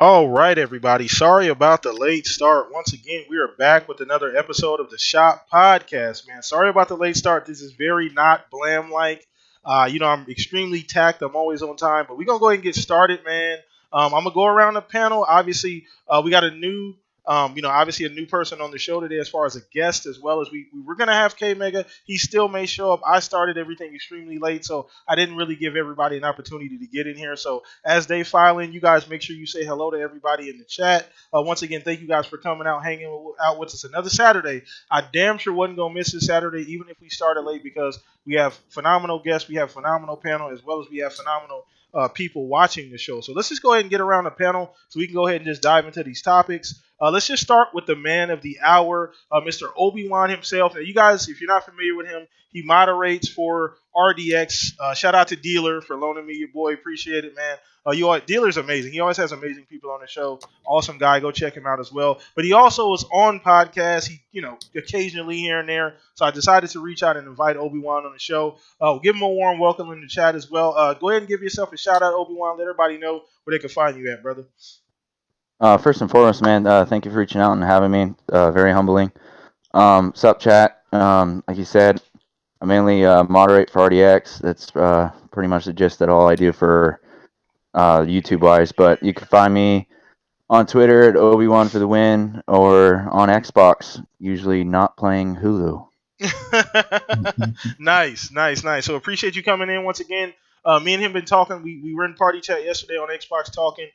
All right, everybody. Sorry about the late start. Once again, we are back with another episode of the Shop Podcast, man. Sorry about the late start. This is very not blam like. I'm extremely tacked. I'm always on time, but we're gonna go ahead and get started, man. I'm gonna go around the panel. Obviously, we got a new, obviously a new person on the show today as far as a guest, as well as we were gonna have K Mega. He still may show up. I started everything extremely late, so I didn't really give everybody an opportunity to get in here. So as they file in, you guys make sure you say hello to everybody in the chat. Once again, thank you guys for coming out, hanging out with us another Saturday. I damn sure wasn't going to miss this Saturday, even if we started late, because we have phenomenal guests, we have phenomenal panel, as well as we have phenomenal people watching the show. So let's just go ahead and get around the panel so we can go ahead and just dive into these topics. Let's just start with the man of the hour, Mr. Obi-Wan himself. Now, you guys, if you're not familiar with him, he moderates for RDX. Shout out to Dealer for loaning me your boy. Appreciate it, man. Dealer's amazing. He always has amazing people on the show. Awesome guy. Go check him out as well. But he also is on podcasts. He, occasionally here and there. So I decided to reach out and invite Obi-Wan on the show. Give him a warm welcome in the chat as well. Go ahead and give yourself a shout out, Obi-Wan. Let everybody know where they can find you at, brother. First and foremost, man, thank you for reaching out and having me. Very humbling. Sup, chat. Like you said, I mainly moderate for RDX. That's pretty much the gist that all I do for YouTube-wise. But you can find me on Twitter at Obi-Wan for the win, or on Xbox, usually not playing Hulu. Nice. So appreciate you coming in once again. Me and him been talking. We were in party chat yesterday on Xbox talking.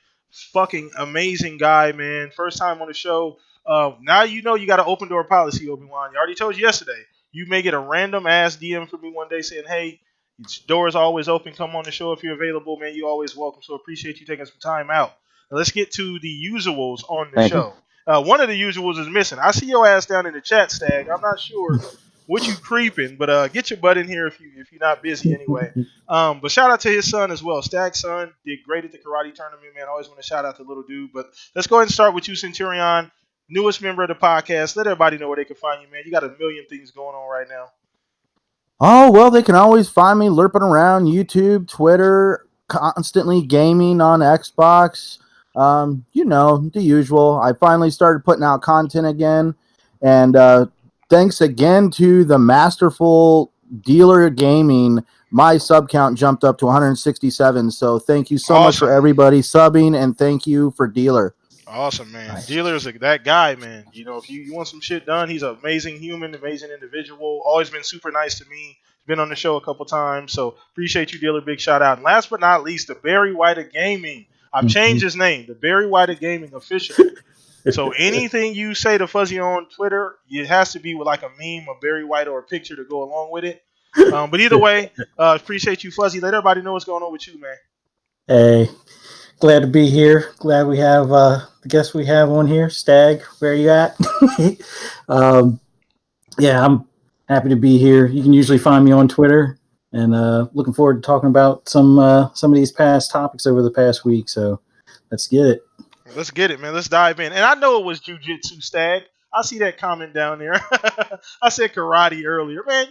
Fucking amazing guy, man. First time on the show. Now you know you got an open door policy, Obi-Wan. You already told you yesterday. You may get a random ass DM from me one day saying, "Hey, door is always open. Come on the show if you're available, man. You always welcome." So appreciate you taking some time out. Now let's get to the usuals on the Thank show. One of the usuals is missing. I see your ass down in the chat, Stag. I'm not sure what you creeping, but get your butt in here if you're not busy anyway. But shout out to his son as well. Stag's son did great at the karate tournament, man. I always want to shout out the little dude. But let's go ahead and start with you, Centurion, newest member of the podcast. Let everybody know where they can find you, man. You got a million things going on right now. Oh, well, they can always find me lurping around YouTube, Twitter, constantly gaming on Xbox. The usual. I finally started putting out content again. And thanks again to the masterful Dealer Gaming, my sub count jumped up to 167. So thank you so much for everybody subbing, and thank you for Dealer. Awesome, man. Nice. Dealer's that guy, man. If you want some shit done, he's an amazing human, amazing individual. Always been super nice to me. Been on the show a couple times, so appreciate you, Dealer. Big shout out. And last but not least, the Barry White of Gaming. I've changed his name, the Barry White of Gaming official. So anything you say to Fuzzy on Twitter, it has to be with like a meme, a Barry White, or a picture to go along with it. But either way, appreciate you, Fuzzy. Let everybody know what's going on with you, man. Hey, glad to be here. Glad we have the guest we have on here. Stag, where you at? Yeah, I'm happy to be here. You can usually find me on Twitter, and looking forward to talking about some of these past topics over the past week. So let's get it. Let's get it, man. Let's dive in. And I know it was Jiu-Jitsu, Stag. I see that comment down there. I said karate earlier. Man,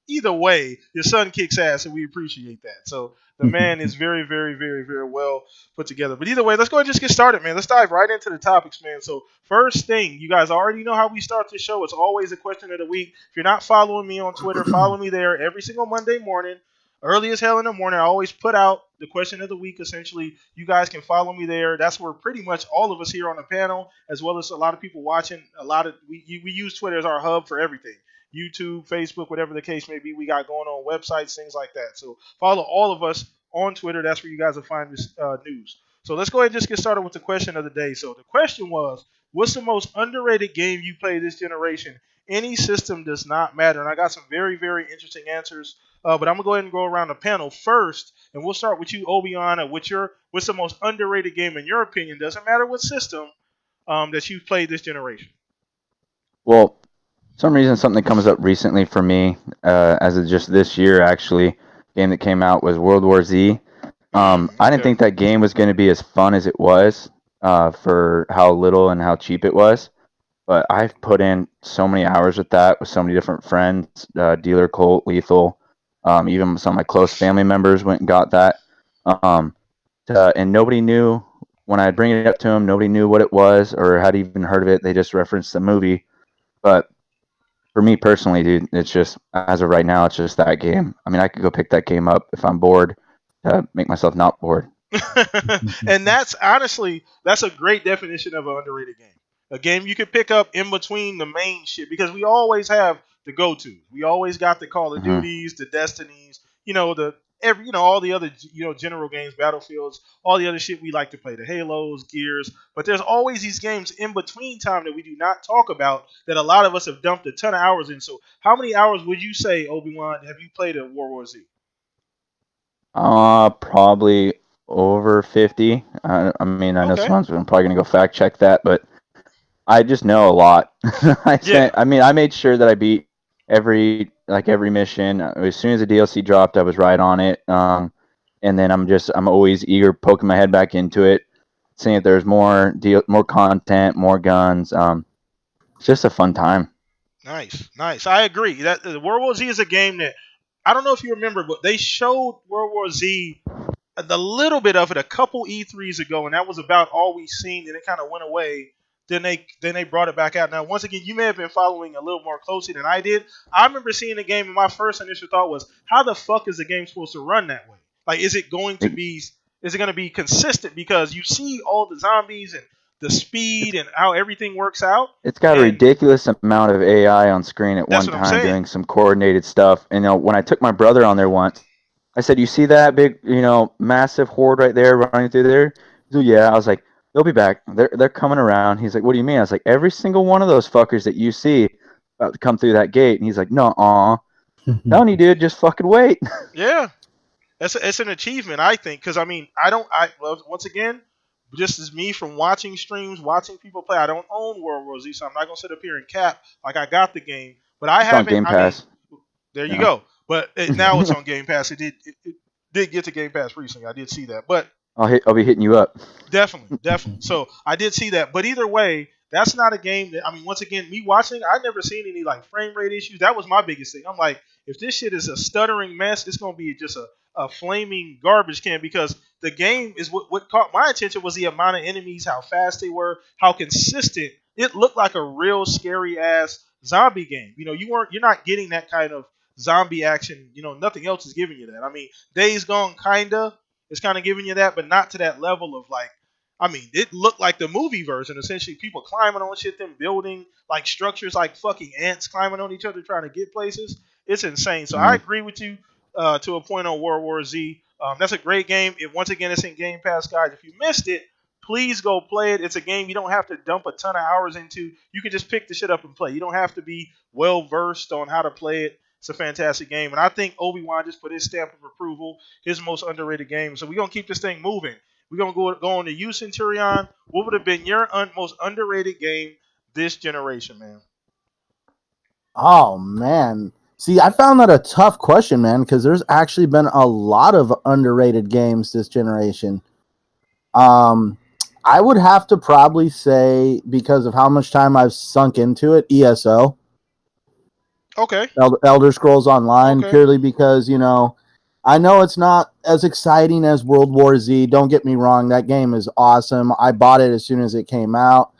either way, your son kicks ass, and we appreciate that. So the man is very, very, very, very well put together. But either way, let's go ahead and just get started, man. Let's dive right into the topics, man. So first thing, you guys already know how we start this show. It's always a question of the week. If you're not following me on Twitter, follow me there every single Monday morning. Early as hell in the morning, I always put out the question of the week. Essentially, you guys can follow me there. That's where pretty much all of us here on the panel, as well as a lot of people watching, we use Twitter as our hub for everything. YouTube, Facebook, whatever the case may be, we got going on websites, things like that. So follow all of us on Twitter. That's where you guys will find this news. So let's go ahead and just get started with the question of the day. So the question was, what's the most underrated game you play this generation? Any system does not matter. And I got some very, very interesting answers. But I'm going to go ahead and go around the panel first. And we'll start with you, Obiana. What's the most underrated game in your opinion? Doesn't matter what system that you've played this generation. Well, for some reason, something that comes up recently for me, as of just this year, actually, game that came out was World War Z. I didn't think that game was going to be as fun as it was for how little and how cheap it was. But I've put in so many hours with that with so many different friends, Dealer, Colt, Lethal, even some of my close family members went and got that. And nobody knew when I bring it up to them, nobody knew what it was or had even heard of it. They just referenced the movie. But for me personally, dude, it's just as of right now, it's just that game. I mean, I could go pick that game up if I'm bored to make myself not bored. And that's honestly that's a great definition of an underrated game. A game you could pick up in between the main shit because we always have the go tos. We always got the Call of Hmm. Duties, the Destinies, the every all the other general games, Battlefields, all the other shit we like to play, the Halos, Gears. But there's always these games in between time that we do not talk about that a lot of us have dumped a ton of hours in. So how many hours would you say, Obi-Wan, have you played at World War Z? Probably over 50. I mean, I know Okay. someone's probably gonna go fact check that, but I just know a lot. Yeah. I made sure that I beat every mission. As soon as the DLC dropped, I was right on it. And then I'm always eager poking my head back into it, seeing if there's more content, more guns. It's just a fun time. Nice, nice. I agree. That World War Z is a game that I don't know if you remember, but they showed World War Z a little bit of it a couple E3s ago, and that was about all we seen. And it kind of went away. Then they brought it back out. Now, once again, you may have been following a little more closely than I did. I remember seeing the game, and my first initial thought was, how the fuck is the game supposed to run that way? Like, is it going to be consistent? Because you see all the zombies and the It's speed and how everything works out, it's got a and ridiculous amount of AI on screen at that's one what I'm time saying. doing some coordinated stuff. And when I took my brother on there once, I said, "You see that big, massive horde right there running through there?" He's like, "Yeah." I was like, "They'll be back. They're coming around." He's like, "What do you mean?" I was like, "Every single one of those fuckers that you see about to come through that gate." And he's like, "No, telling you, dude, just fucking wait." Yeah, it's an achievement, I think, because I mean, I don't. Well, once again, just as me from watching streams, watching people play. I don't own World War Z, so I'm not gonna sit up here and cap like I got the game, but I It's on haven't. Game I mean, Pass. there You you know, go. But now it's on Game Pass. It did get to Game Pass recently. I did see that, but I'll be hitting you up. definitely, definitely. So I did see that, but either way, that's not a game that I mean. Once again, me watching, I never seen any like frame rate issues. That was my biggest thing. I'm like, if this shit is a stuttering mess, it's gonna be just a flaming garbage can because the game is what caught my attention was the amount of enemies, how fast they were, how consistent. It looked like a real scary ass zombie game. You're not getting that kind of zombie action. Nothing else is giving you that. I mean, Days Gone kinda is kind of giving you that, but not to that level of like I mean, it looked like the movie version. Essentially, people climbing on shit, them building like structures like fucking ants climbing on each other trying to get places. It's insane. So I Mm. agree with you to a point on World War Z. That's a great game. Once again, it's in Game Pass, guys. If you missed it, please go play it. It's a game you don't have to dump a ton of hours into. You can just pick the shit up and play. You don't have to be well versed on how to play it. It's a fantastic game, and I think Obi-Wan just put his stamp of approval. His most underrated game. So we're gonna keep this thing moving. We're gonna go on to you, Centurion. What would have been your most underrated game this generation, man? Oh man. See, I found that a tough question, man, because there's actually been a lot of underrated games this generation. Um, I would have to probably say because of how much time I've sunk into it, ESO, Okay, Elder Scrolls Online, okay. purely because I know it's not as exciting as World War Z. Don't get me wrong, that game is awesome. I bought it as soon as it came out.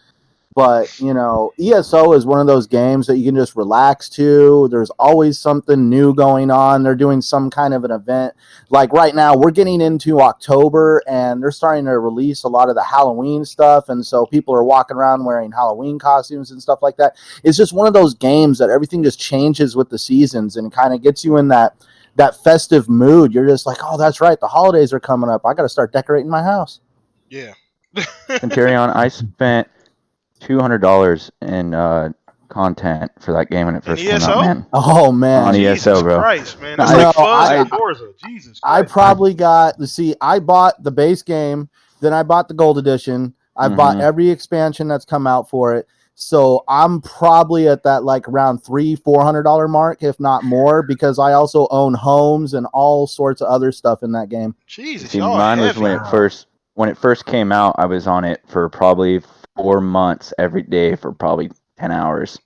But ESO is one of those games that you can just relax to. There's always something new going on. They're doing some kind of an event. Like right now, we're getting into October and they're starting to release a lot of the Halloween stuff. And so people are walking around wearing Halloween costumes and stuff like that. It's just one of those games that everything just changes with the seasons and kind of gets you in that festive mood. You're just like, oh, that's right. The holidays are coming up. I got to start decorating my house. Yeah. Centurion, I spent $200 in content for that game when it In first came out, ESO? man. Oh On man. ESO, Jesus bro. Christ, man. That's I, like No, Fuzz I, and Forza. Jesus I Christ. probably got see. I bought the base game, then I bought the gold edition. I've bought mm-hmm. every expansion that's come out for it. So I'm probably at that like around $300-400 mark, if not more, because I also own homes and all sorts of other stuff in that game. Jesus, See, y'all mine was heavy. when it first came out. I was on it for probably 4 months every day for probably 10 hours.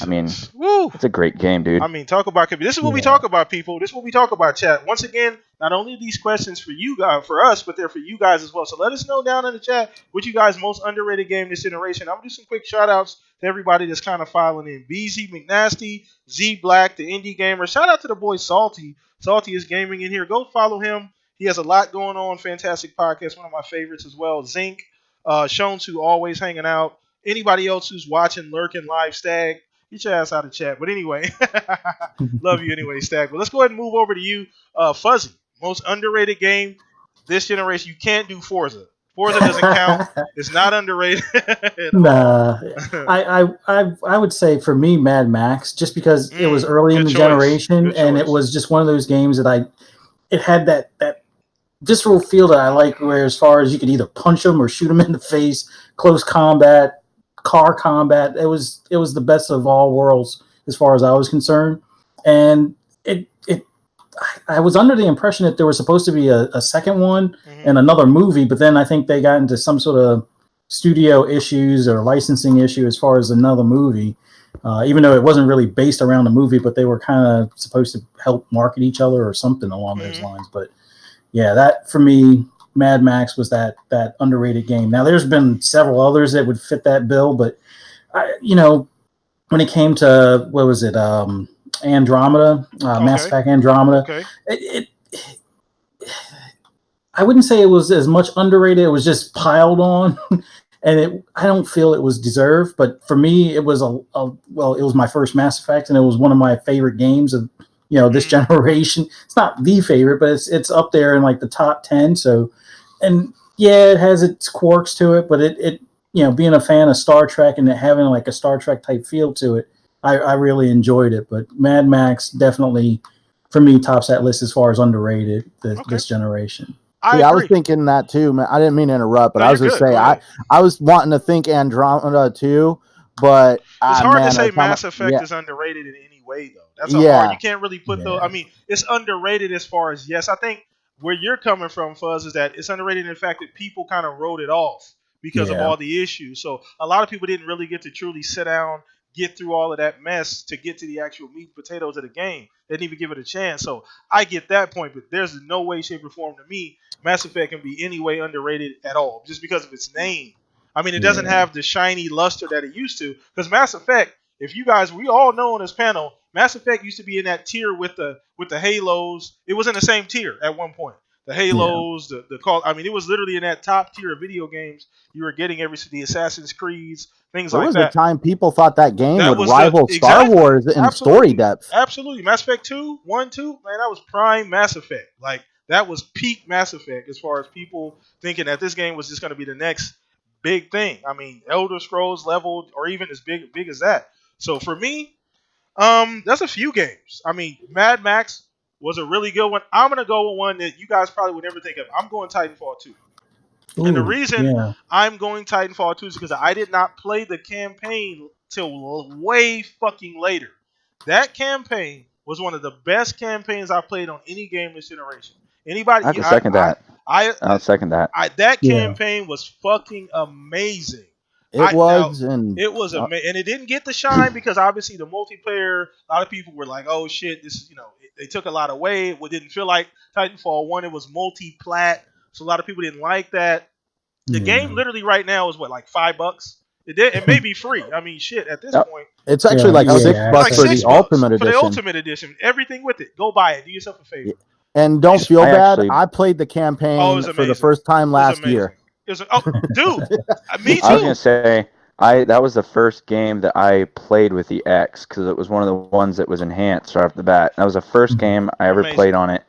I mean, Jesus. Woo. it's a great game, dude. I mean, talk about this is what we Yeah. talk about, people. This is what we talk about, chat. Once again, not only these questions for you guys, for us, but they're for you guys as well. So let us know down in the chat what you guys most underrated game this generation. I'm gonna do some quick shout outs to everybody that's kind of filing in. BZ McNasty, Z Black, the Indie Gamer. Shout out to the boy Salty. Salty is gaming in here. Go follow him. He has a lot going on. Fantastic podcast, one of my favorites as well. Zinc, Shown to always hanging out. Anybody else who's watching, lurking, live stag. Get your ass out of chat. But anyway, love you anyway, Stack. But let's go ahead and move over to you, Fuzzy. Most underrated game this generation. You can't do Forza. Forza doesn't count. It's not underrated at Nah, all. I would say for me, Mad Max, just because it was early in Good the choice. generation, Good and it choice. was just one of those games that it had that visceral feel that I like, where as far as you could either punch them or shoot them in the face, close combat, car combat. It was the best of all worlds as far as I was concerned, and I was under the impression that there was supposed to be a second one and another movie, but then I think they got into some sort of studio issues or licensing issue as far as another movie, even though it wasn't really based around the movie, but they were kind of supposed to help market each other or something along those lines. But yeah, that for me, Mad Max was that underrated game. Now there's been several others that would fit that bill, but when it came to what was it, Andromeda, Mass Effect Andromeda, Okay. I wouldn't say it was as much underrated. It was just piled on, and I don't feel it was deserved. But for me, it was it was my first Mass Effect, and it was one of my favorite games of this generation. It's not the favorite, but it's up there in like the top 10. So, and yeah, it has its quirks to it, but it being a fan of Star Trek and having like a Star Trek type feel to it, I really enjoyed it. But Mad Max definitely, for me, tops that list as far as underrated this generation. I was thinking that too, man. I didn't mean to interrupt, but No, I was you're just good. saying Go ahead. I was wanting to think Andromeda too, but It's hard man, to say by the time Mass Effect is underrated in any way, though. That's Yeah. You can't really put those. I mean, it's underrated as far as yes. I think where you're coming from, Fuzz, is that it's underrated in the fact that people kind of wrote it off because of all the issues. So a lot of people didn't really get to truly sit down, get through all of that mess to get to the actual meat and potatoes of the game. They didn't even give it a chance. So I get that point, but there's no way, shape, or form to me Mass Effect can be any way underrated at all, just because of its name. I mean, it doesn't have the shiny luster that it used to. Because Mass Effect, if you guys, we all know on this panel, Mass Effect used to be in that tier with the Halos. It was in the same tier at one point. The Halos, the Call. I mean, it was literally in that top tier of video games. You were getting the Assassin's Creeds, things there like was that. a time people thought that game That would was rival Star exactly. Wars in Absolutely. story depth. Absolutely. Mass Effect 2, 1, 2, man, that was prime Mass Effect. Like, that was peak Mass Effect as far as people thinking that this game was just going to be the next big thing. I mean, Elder Scrolls level or even as big as that. So for me, that's a few games. I mean, Mad Max was a really good one. I'm going to go with one that you guys probably would never think of. I'm going Titanfall 2. And the reason I'm going Titanfall 2 is because I did not play the campaign till way fucking later. That campaign was one of the best campaigns I played on any game this generation. Anybody? I have to second that. I'll second that. That campaign was fucking amazing. It was, and it was amazing, and it didn't get the shine because obviously the multiplayer. A lot of people were like, "Oh shit, this is they took a lot away." It didn't feel like Titanfall 1. It was multi-plat, so a lot of people didn't like that. The game literally right now is what, like $5? It may be free. I mean, shit. At this point, it's actually like $6 like for $6 the Ultimate for Edition. the Ultimate Edition. Everything with it. Go buy it. Do yourself a favor. And don't feel bad. I played the campaign for the first time last year. Dude, me too. I was gonna say that was the first game that I played with the X because it was one of the ones that was enhanced right off the bat. That was the first game I ever played on it.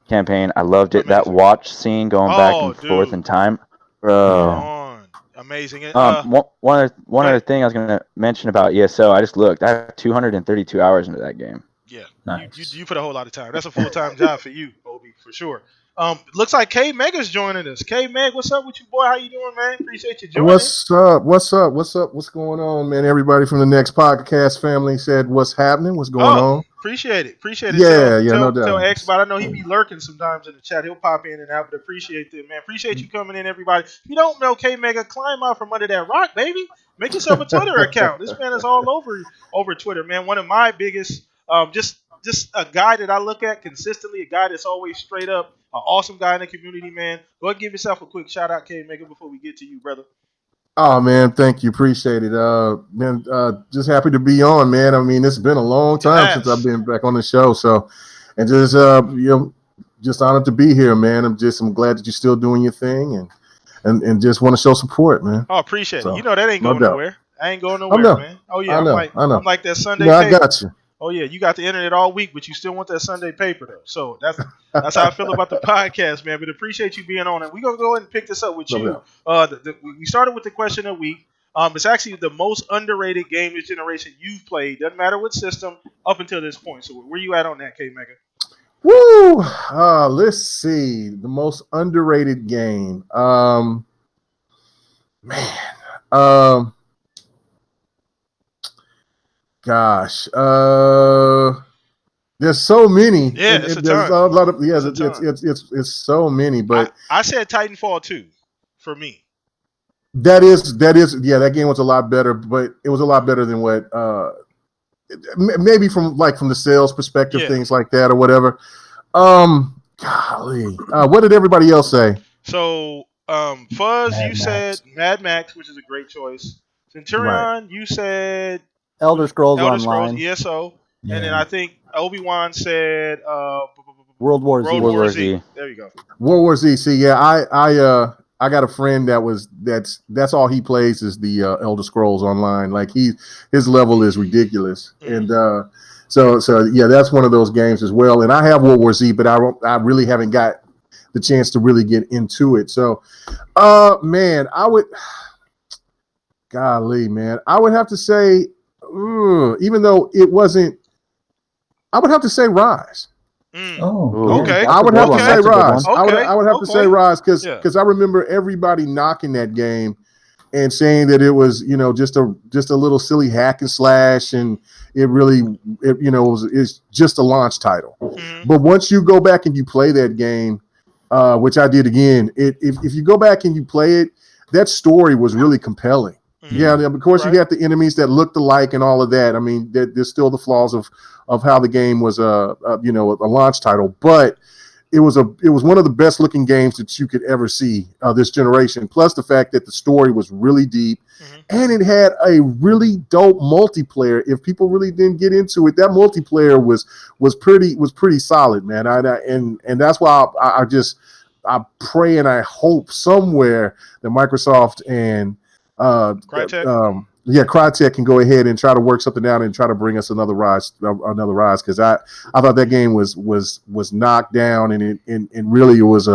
Campaign, I loved it. That watch scene going back and forth in time, bro. Amazing. One other thing I was gonna mention about ESO. I just looked. I have 232 hours into that game. Yeah, nice. You put a whole lot of time. That's a full-time job for you, Obi, for sure. Looks like K Mega's joining us. K Meg, what's up with you, boy? How you doing, man? Appreciate you joining. What's up? What's going on, man? Everybody from the Next Podcast family said, "What's happening? What's going on?" Appreciate it. Yeah, no doubt. Tell X about. I know he be lurking sometimes in the chat. He'll pop in and out, but appreciate it, man. Appreciate you coming in, everybody. If you don't know K Mega, climb out from under that rock, baby. Make yourself a Twitter account. This man is all over Twitter, man. One of my biggest, just a guy that I look at consistently, a guy that's always straight up, an awesome guy in the community, man. Go ahead and give yourself a quick shout out, K Maker, before we get to you, brother. Oh man, thank you, appreciate it. Man, just happy to be on, man. I mean, it's been a long time since I've been back on the show, so and just just honored to be here, man. I'm glad that you're still doing your thing and just want to show support, man. Oh, appreciate it. You know that ain't going nowhere. I ain't going nowhere, man. Oh yeah, I know. I'm like that Sunday. I got you. Oh yeah, you got the internet all week, but you still want that Sunday paper though. So that's how I feel about the podcast, man. But appreciate you being on, and we're gonna go ahead and pick this up with you. We started with the question of the week. It's actually the most underrated game this generation you've played. Doesn't matter what system up until this point. So where you at on that, K Mega? Woo! Let's see. The most underrated game. Man. Gosh. There's so many. Yeah, there's a lot of it's so many. But I said Titanfall 2 for me. That is that game was a lot better, but it was a lot better than what maybe from the sales perspective, things like that or whatever. Golly. What did everybody else say? So Fuzz, you said Mad Max, which is a great choice. Centurion, you said Elder Scrolls Online. ESO. Yeah. And then I think Obi-Wan said World War Z. There you go. World War Z. See, yeah, I got a friend that's all he plays is the Elder Scrolls Online. Like his level is ridiculous. And so yeah, that's one of those games as well. And I have World War Z, but I really haven't got the chance to really get into it. So man, I would have to say even though it wasn't, I would have to say Rise. Oh, okay. I would have to say Rise. Okay. I would have to say Rise because I remember everybody knocking that game and saying that it was just a little silly hack and slash, and it's just a launch title. Mm-hmm. But once you go back and you play that game, which I did again, if you go back and you play it, that story was really compelling. Mm-hmm. Yeah, of course you got the enemies that looked alike and all of that. I mean, there's still the flaws of how the game was a launch title, but it was one of the best looking games that you could ever see this generation. Plus the fact that the story was really deep, and it had a really dope multiplayer. If people really didn't get into it, that multiplayer was pretty solid, man. And that's why I pray and I hope somewhere that Microsoft and Crytek can go ahead and try to work something out and try to bring us another rise because I thought that game was knocked down and really it was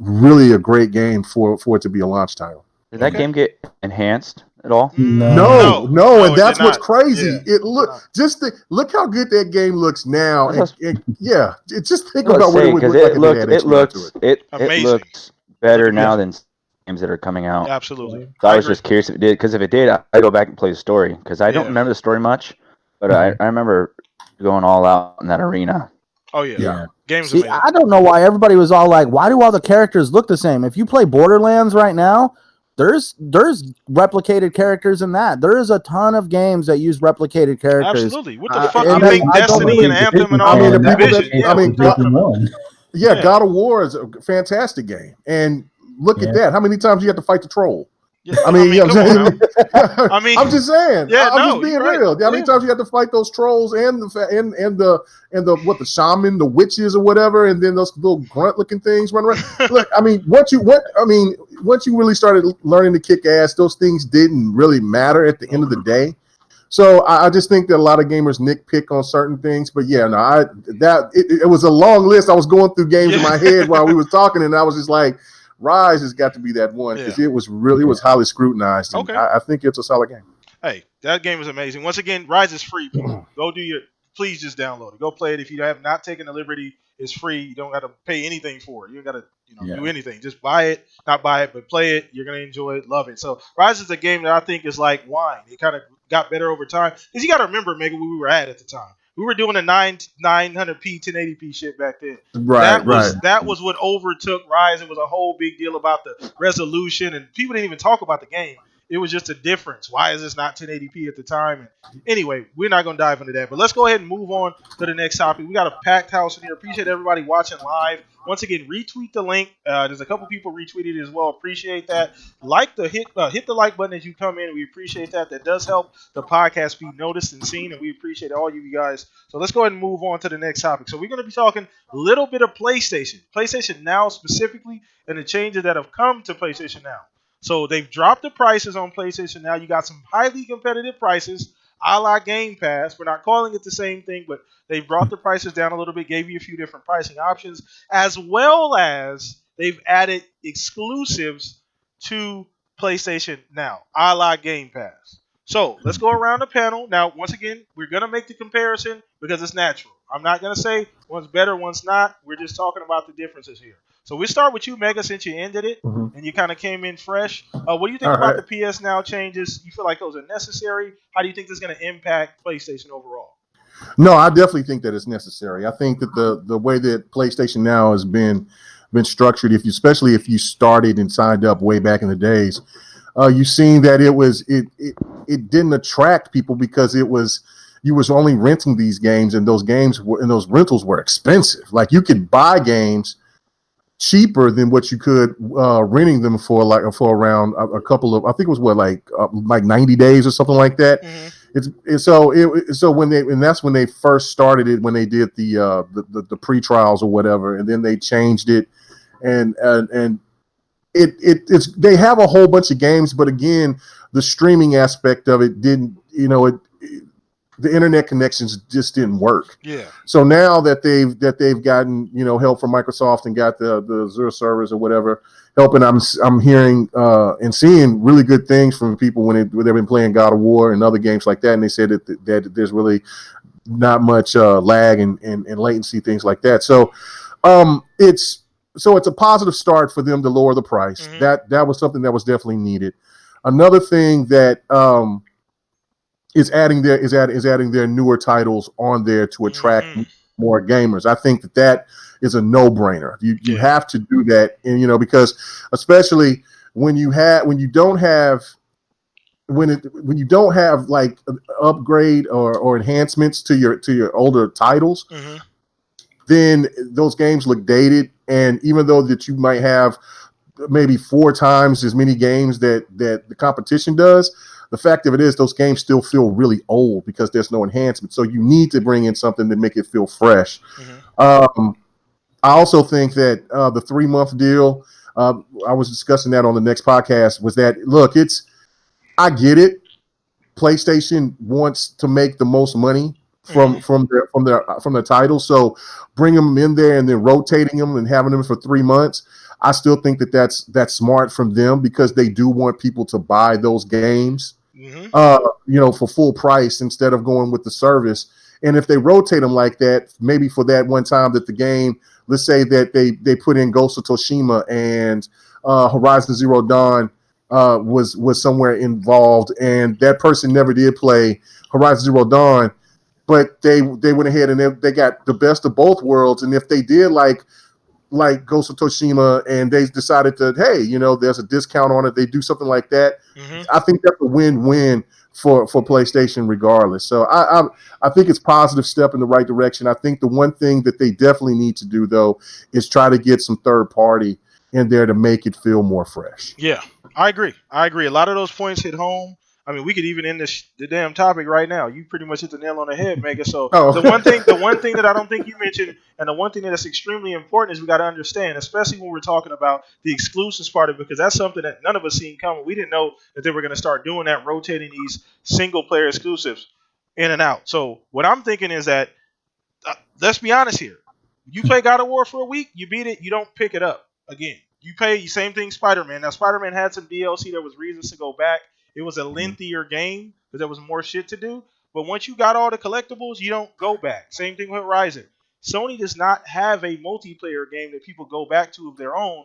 really a great game for it to be a launch title. Did that game get enhanced at all? No, and that's what's crazy. Yeah. Look how good that game looks now. Just think about what it would look like. It looks better now than games that are coming out. Absolutely. So I was just curious if it did, because if it did, I go back and play the story because I don't remember the story much, but I remember going all out in that arena. Oh yeah. Games. See, I don't know why everybody was all like, "Why do all the characters look the same?" If you play Borderlands right now, there's replicated characters in that. There is a ton of games that use replicated characters. Absolutely. What the fuck do you think Destiny and Anthem and all that? Division. God of War is a fantastic game, and look at that. How many times you have to fight the troll? Yeah, I'm just saying. Yeah, I'm just being real. How many times you have to fight those trolls and the shaman, the witches or whatever, and then those little grunt looking things run around. Look, once you really started learning to kick ass, those things didn't really matter at the end of the day. So I just think that a lot of gamers nitpick on certain things, but it was a long list. I was going through games in my head while we was talking, and I was just like, Rise has got to be that one because it was highly scrutinized. Okay. I think it's a solid game. Hey, that game is amazing. Once again, Rise is free. People. Please just download it. Go play it. If you have not taken the liberty, it's free. You don't got to pay anything for it. You don't got to do anything. Just buy it, not buy it, but play it. You're gonna enjoy it, love it. So Rise is a game that I think is like wine. It kind of got better over time because you got to remember, maybe where we were at the time. We were doing the 900p, 1080p shit back then. That was what overtook Rise. It was a whole big deal about the resolution, and people didn't even talk about the game. It was just a difference. Why is this not 1080p at the time? And anyway, we're not going to dive into that. But let's go ahead and move on to the next topic. We got a packed house in here. Appreciate everybody watching live. Once again, retweet the link. There's a couple people retweeted as well. Appreciate that. Hit the like button as you come in. We appreciate that. That does help the podcast be noticed and seen, and we appreciate all you guys. So let's go ahead and move on to the next topic. So we're going to be talking a little bit of PlayStation Now specifically, and the changes that have come to PlayStation Now. So they've dropped the prices on PlayStation Now. You got some highly competitive prices, a la Game Pass. We're not calling it the same thing, but they've brought the prices down a little bit, gave you a few different pricing options, as well as they've added exclusives to PlayStation Now, a la Game Pass. So let's go around the panel. Now, once again, we're going to make the comparison because it's natural. I'm not going to say one's better, one's not. We're just talking about the differences here. So we start with you, Mega, since you ended it and you kind of came in fresh. What do you think about the PS Now changes? You feel like those are necessary? How do you think this is going to impact PlayStation overall? No, I definitely think that it's necessary. I think that the way that PlayStation Now has been structured, especially if you started and signed up way back in the days, you've seen that it didn't attract people because you was only renting these games, and those rentals were expensive. Like, you could buy games cheaper than what you could renting them for around a couple of, I think it was like 90 days or something like that. Mm-hmm. That's when they first started it, when they did the pre-trials or whatever, and then they changed it, and it's they have a whole bunch of games, but again, the streaming aspect of it didn't, the internet connections just didn't work. Yeah. So now that they've gotten help from Microsoft and got the Azure servers or whatever helping, I'm hearing and seeing really good things from people when they've been playing God of War and other games like that, and they said that there's really not much lag and latency, things like that. So it's a positive start for them to lower the price. Mm-hmm. That was something that was definitely needed. Another thing that is adding their newer titles on there to attract more gamers. I think that is a no-brainer. You have to do that, and because especially when you don't have like upgrade or enhancements to your older titles, then those games look dated. And even though that you might have maybe 4 times as many games that the competition does, the fact of it is those games still feel really old because there's no enhancement. So you need to bring in something to make it feel fresh. Mm-hmm. I also think that the 3-month deal, I was discussing that on the next podcast, was that, look, I get it. PlayStation wants to make the most money from their titles. So bring them in there and then rotating them and having them for 3 months. I still think that's smart from them because they do want people to buy those games, for full price instead of going with the service. And if they rotate them like that, maybe for that one time that the game, let's say that they put in Ghost of Tsushima and Horizon Zero Dawn was somewhere involved, and that person never did play Horizon Zero Dawn, but they went ahead and they got the best of both worlds. And if they did like Ghost of Tsushima and they decided to, hey, there's a discount on it, they do something like that, I think that's a win-win for PlayStation regardless. So I think it's a positive step in the right direction. I think the one thing that they definitely need to do, though, is try to get some third party in there to make it feel more fresh. Yeah, I agree. A lot of those points hit home. I mean, we could even end the damn topic right now. You pretty much hit the nail on the head, Mega. So the one thing that I don't think you mentioned, and the one thing that's extremely important, is we got to understand, especially when we're talking about the exclusives part of it, because that's something that none of us seen coming. We didn't know that they were going to start doing that, rotating these single player exclusives in and out. So what I'm thinking is that, let's be honest here. You play God of War for a week, you beat it, you don't pick it up again. You pay, same thing, Spider-Man. Now, Spider-Man had some DLC. There was reasons to go back. It was a lengthier game because there was more shit to do. But once you got all the collectibles, you don't go back. Same thing with Horizon. Sony does not have a multiplayer game that people go back to of their own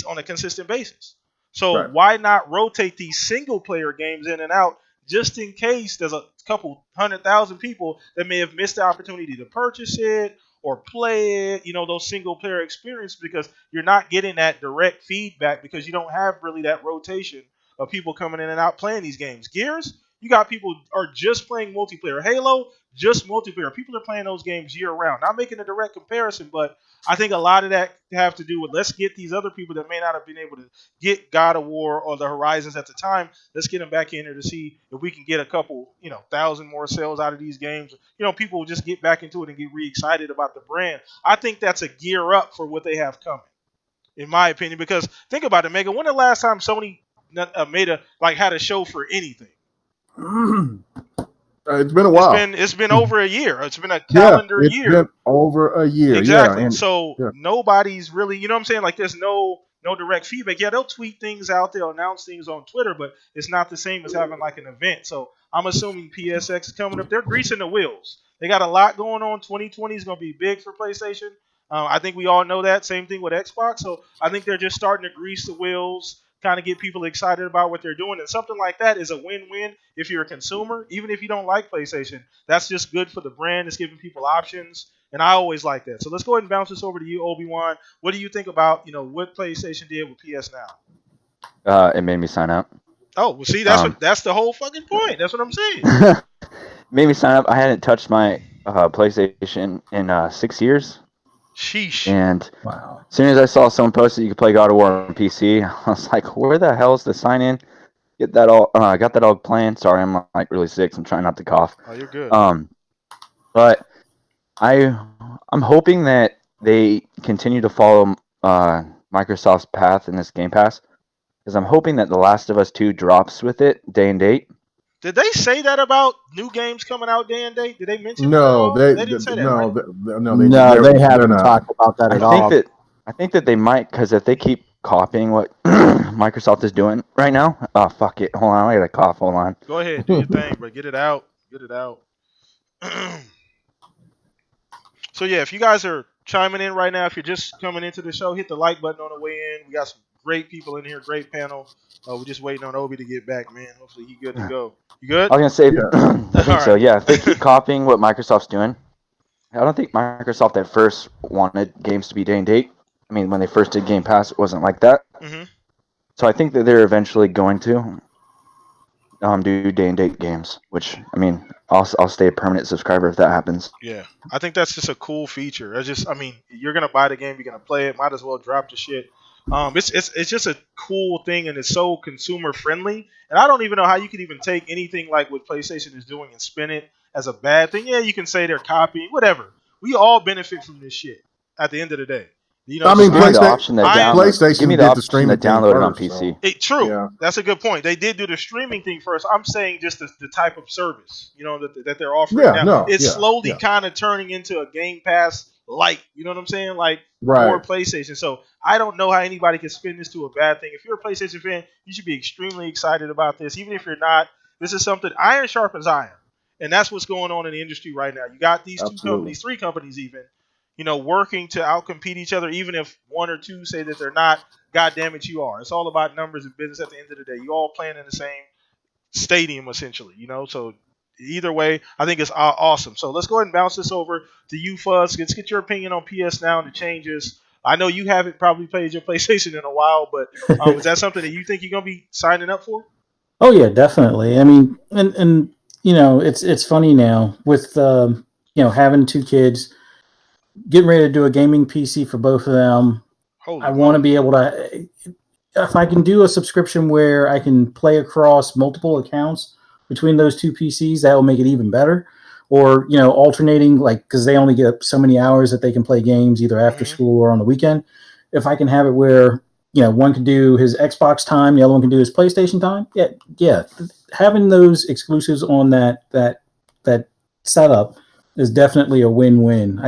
on a consistent basis. So why not rotate these single-player games in and out just in case there's a couple 100,000 people that may have missed the opportunity to purchase it or play it, those single player experience, because you're not getting that direct feedback because you don't have really that rotation of people coming in and out playing these games. Gears, you got people are just playing multiplayer. Halo, just multiplayer. People are playing those games year round. Not making a direct comparison, but I think a lot of that have to do with let's get these other people that may not have been able to get God of War or the Horizons at the time. Let's get them back in here to see if we can get a couple, 1,000 more sales out of these games. People will just get back into it and get re-excited about the brand. I think that's a gear up for what they have coming, in my opinion. Because think about it, Mega. When the last time Sony had a show for anything? It's been a while. It's been over a year. It's been a calendar year. It's been over a year. Exactly. Yeah, so nobody's really, you know what I'm saying? Like there's no direct feedback. Yeah, they'll tweet things out, they'll announce things on Twitter, but it's not the same as having like an event. So I'm assuming PSX is coming up. They're greasing the wheels. They got a lot going on. 2020 is going to be big for PlayStation. I think we all know that. Same thing with Xbox. So I think they're just starting to grease the wheels, kind of get people excited about what they're doing. And something like that is a win-win if you're a consumer. Even if you don't like PlayStation, that's just good for the brand. It's giving people options. And I always like that. So let's go ahead and bounce this over to you, Obi-Wan. What do you think about, what PlayStation did with PS Now? It made me sign up. Oh, well, see, that's the whole fucking point. That's what I'm saying. Made me sign up. I hadn't touched my PlayStation in 6 years. Sheesh. And Wow. as soon as I saw someone post that you could play God of War on PC, I was like, where the hell is the sign in? Got that all playing. Sorry, I'm like really sick. So I'm trying not to cough. Oh, you're good. But I'm hoping that they continue to follow Microsoft's path in this Game Pass, because I'm hoping that The Last of Us 2 drops with it day and date. Did they say that about new games coming out day and date? Did they mention no, that? They didn't say that. No, right? They haven't talked about that at all. I think that they might, because if they keep copying what Microsoft is doing right now, fuck it. Hold on, I got a cough. Hold on. Go ahead, do your thing, but get it out. So yeah, if you guys are chiming in right now, if you're just coming into the show, hit the like button on the way in. We got some great people in here, great panel. We're just waiting on Obi to get back, man. Hopefully he's good to go. You good? I was gonna say, I think so. Yeah, if they keep copying what Microsoft's doing, I don't think Microsoft at first wanted games to be day and date. I mean, when they first did Game Pass, it wasn't like that. Mm-hmm. So I think that they're eventually going to do day and date games, which, I mean, I'll stay a permanent subscriber if that happens. Yeah, I think that's just a cool feature. You're gonna buy the game, you're gonna play it. Might as well drop the shit. It's just a cool thing, and it's so consumer friendly. And I don't even know how you could even take anything like what PlayStation is doing and spin it as a bad thing. Yeah, you can say they're copying, whatever. We all benefit from this shit at the end of the day. I mean, PlayStation give me the option to download it on PC. True. Yeah. That's a good point. They did do the streaming thing first. I'm saying just the type of service, that they're offering now. It's slowly kind of turning into a Game Pass light. You know what I'm saying? Like more PlayStation. So I don't know how anybody can spin this to a bad thing. If you're a PlayStation fan, you should be extremely excited about this. Even if you're not, this is something iron sharpens iron. And that's what's going on in the industry right now. You got these two companies, three companies even, working to outcompete each other, even if one or two say that they're not. God damn it, you are. It's all about numbers and business at the end of the day. You all playing in the same stadium, essentially, So either way, I think it's awesome. So let's go ahead and bounce this over to you, Fuzz. Let's get your opinion on PS Now and the changes. I know you haven't probably played your PlayStation in a while, but is that something that you think you're going to be signing up for? Oh, yeah, definitely. I mean, and it's funny now with, having two kids, getting ready to do a gaming PC for both of them. I want to be able to, if I can do a subscription where I can play across multiple accounts between those two PCs, that will make it even better. Or, alternating, because they only get so many hours that they can play games either after school or on the weekend. If I can have it where, one can do his Xbox time, the other one can do his PlayStation time. Yeah. Having those exclusives on that setup is definitely a win-win.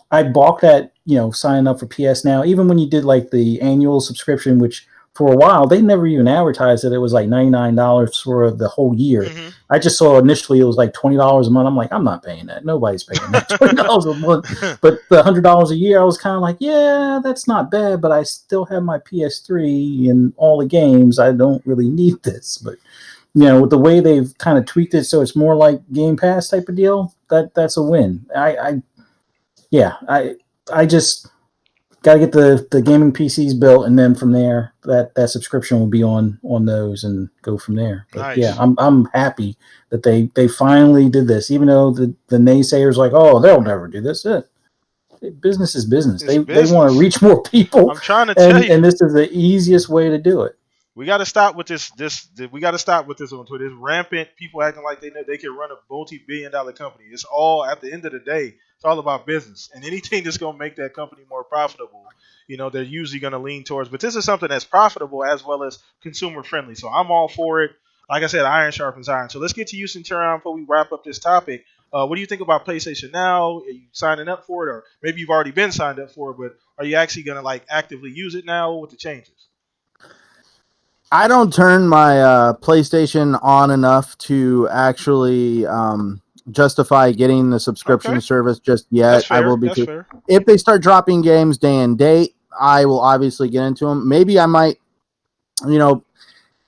I balked at, signing up for PS Now, even when you did the annual subscription, which for a while, they never even advertised that it was $99 for the whole year. Mm-hmm. I just saw initially it was $20 a month. I'm like, I'm not paying that. Nobody's paying that $20 a month. But the $100 a year, I was kind of like, yeah, that's not bad, but I still have my PS3 and all the games. I don't really need this. But, with the way they've kind of tweaked it so it's more like Game Pass type of deal, that's a win. I just got to get the gaming PCs built, and then from there, that subscription will be on those, and go from there. But yeah, Nice. I'm happy that they finally did this, even though the naysayers like, oh, they'll never do this. Business is business. It's They want to business. reach more people, I'm trying to tell and you. this is the easiest way to do it. We got to stop with this. We got to stop with this on Twitter. It's rampant. People acting like they know they can run a multi-billion-dollar company. It's all at the end of the day. It's all about business, and anything that's going to make that company more profitable, they're usually going to lean towards. But this is something that's profitable as well as consumer friendly. So I'm all for it. Like I said, iron sharpens iron. So let's get to you, Centurion, before we wrap up this topic. What do you think about PlayStation Now? Are you signing up for it, or maybe you've already been signed up for it, but are you actually going to like actively use it now with the changes? I don't turn my PlayStation on enough to actually justify getting the subscription Okay. service just yet. That's fair. I will be. That's fair. If they start dropping games day and date, I will obviously get into them. Maybe I might,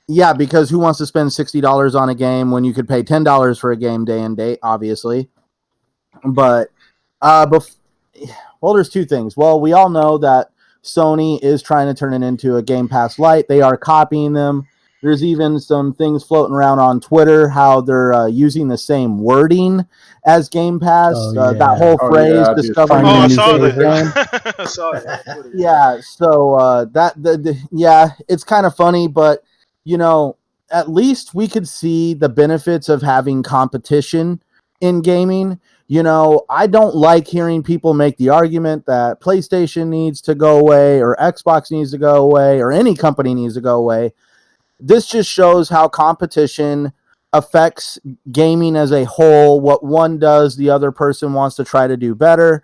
yeah, because who wants to spend $60 on a game when you could pay $10 for a game day and date? Obviously, but well, there's two things. Well, we all know that Sony is trying to turn it into a Game Pass Lite. They are copying them. There's even some things floating around on Twitter how they're using the same wording as Game Pass. Oh, yeah. That whole Oh, phrase, yeah, I did. discovering Oh, your I new saw favorite game. that. I saw that on Twitter. Yeah, so yeah, it's kind of funny, but at least we could see the benefits of having competition in gaming. I don't like hearing people make the argument that PlayStation needs to go away or Xbox needs to go away or any company needs to go away. This just shows how competition affects gaming as a whole. What one does, the other person wants to try to do better.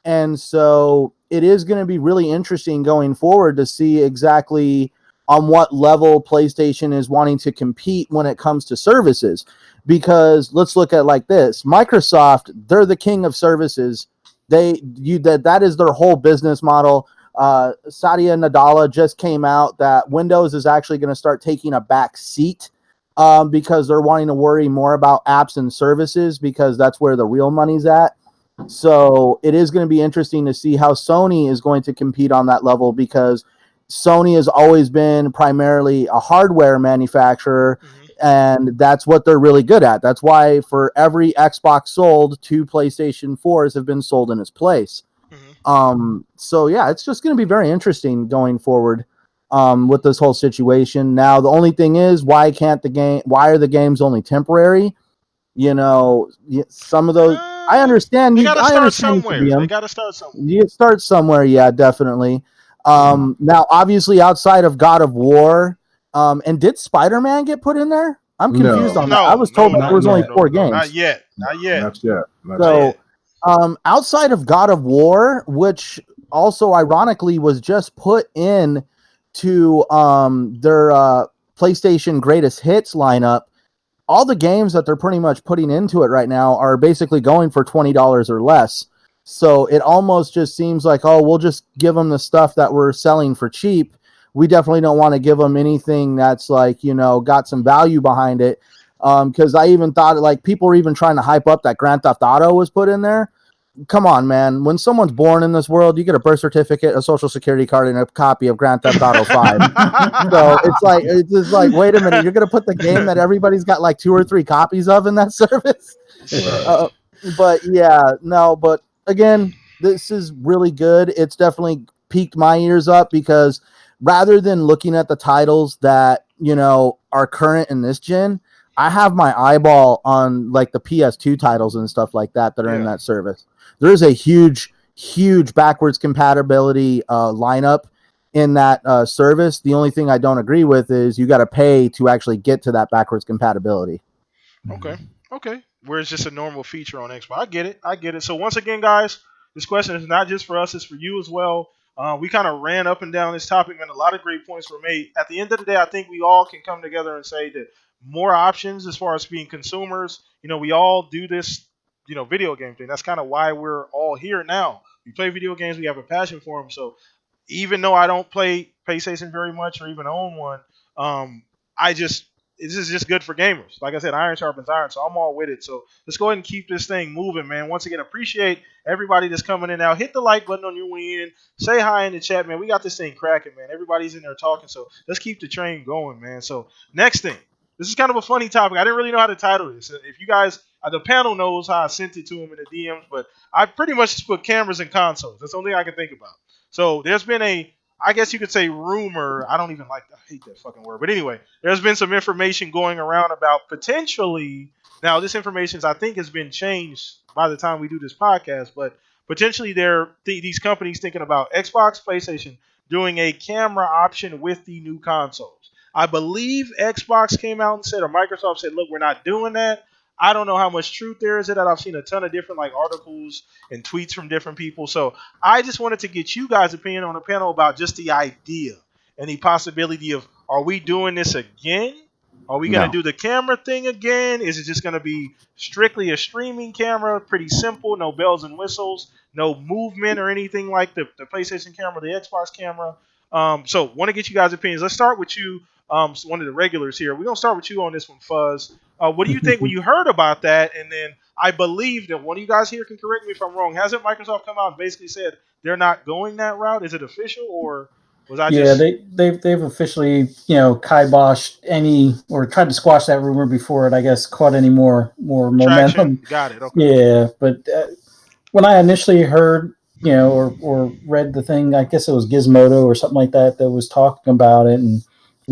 And so it is going to be really interesting going forward to see exactly on what level PlayStation is wanting to compete when it comes to services. Because let's look at like this. Microsoft, they're the king of services. That is their whole business model. Satya Nadella just came out that Windows is actually going to start taking a back seat because they're wanting to worry more about apps and services because that's where the real money's at. So it is going to be interesting to see how Sony is going to compete on that level because Sony has always been primarily a hardware manufacturer, and that's what they're really good at. That's why for every Xbox sold, 2 PlayStation 4s have been sold in its place. So yeah, it's just going to be very interesting going forward with this whole situation. Now, the only thing is, why are the games only temporary? Some of those, I understand They you. got to I start understand you could be somewhere. They them. got to start somewhere. You start somewhere, yeah, definitely. Now, obviously, outside of God of War, and did Spider-Man get put in there? I'm confused on that. I was told that there was only 4 games. Not yet. Not yet. Not yet. Not So, yet. outside of God of War, which also ironically was just put in to their PlayStation Greatest Hits lineup, all the games that they're pretty much putting into it right now are basically going for $20 or less. So it almost just seems like, oh, we'll just give them the stuff that we're selling for cheap. We definitely don't want to give them anything that's like, got some value behind it. Because I even thought like people were even trying to hype up that Grand Theft Auto was put in there. Come on, man. When someone's born in this world, you get a birth certificate, a social security card, and a copy of Grand Theft Auto 5. So it's just like, wait a minute, you're going to put the game that everybody's got like 2 or 3 copies of in that service? But yeah, no, but again, this is really good. It's definitely piqued my ears up because rather than looking at the titles that, are current in this gen, I have my eyeball on like the PS2 titles and stuff like that are in that service. There's a huge backwards compatibility lineup in that service. The only thing I don't agree with is you got to pay to actually get to that backwards compatibility. Okay. Where it's just a normal feature on Xbox. I get it. So once again, guys, this question is not just for us; it's for you as well. We kind of ran up and down this topic, and a lot of great points were made. At the end of the day, I think we all can come together and say that more options as far as being consumers. We all do this, video game thing. That's kind of why we're all here now. We play video games. We have a passion for them. So even though I don't play PlayStation very much or even own one, I just this is just good for gamers. Like I said, iron sharpens iron, so I'm all with it. So let's go ahead and keep this thing moving, man. Once again, appreciate everybody that's coming in now. Hit the like button on your way in. Say hi in the chat, man. We got this thing cracking, man. Everybody's in there talking, so let's keep the train going, man. So next thing. This is kind of a funny topic. I didn't really know how to title this. If you guys, the panel knows how I sent it to them in the DMs, but I pretty much just put cameras and consoles. That's the only thing I can think about. So there's been I guess you could say rumor. I don't even I hate that fucking word. But anyway, there's been some information going around about potentially, now this information I think has been changed by the time we do this podcast, but potentially these companies thinking about Xbox, PlayStation doing a camera option with the new consoles. I believe Xbox came out and said, or Microsoft said, look, we're not doing that. I don't know how much truth there is in that. I've seen a ton of different articles and tweets from different people. So I just wanted to get you guys' opinion on the panel about just the idea and the possibility of, are we doing this again? Are we going to do the camera thing again? Is it just going to be strictly a streaming camera? Pretty simple, no bells and whistles, no movement or anything like the PlayStation camera, the Xbox camera. So want to get you guys' opinions. Let's start with you. One of the regulars here. We're going to start with you on this one, Fuzz. What do you think when you heard about that? And then I believe that one of you guys here can correct me if I'm wrong. Hasn't Microsoft come out and basically said they're not going that route? Is it official, or was I just... Yeah, they've officially, kiboshed any, or tried to squash that rumor before it, I guess, caught any more momentum. Got it. Okay. Yeah, but when I initially heard, or read the thing, I guess it was Gizmodo or something like that was talking about it, and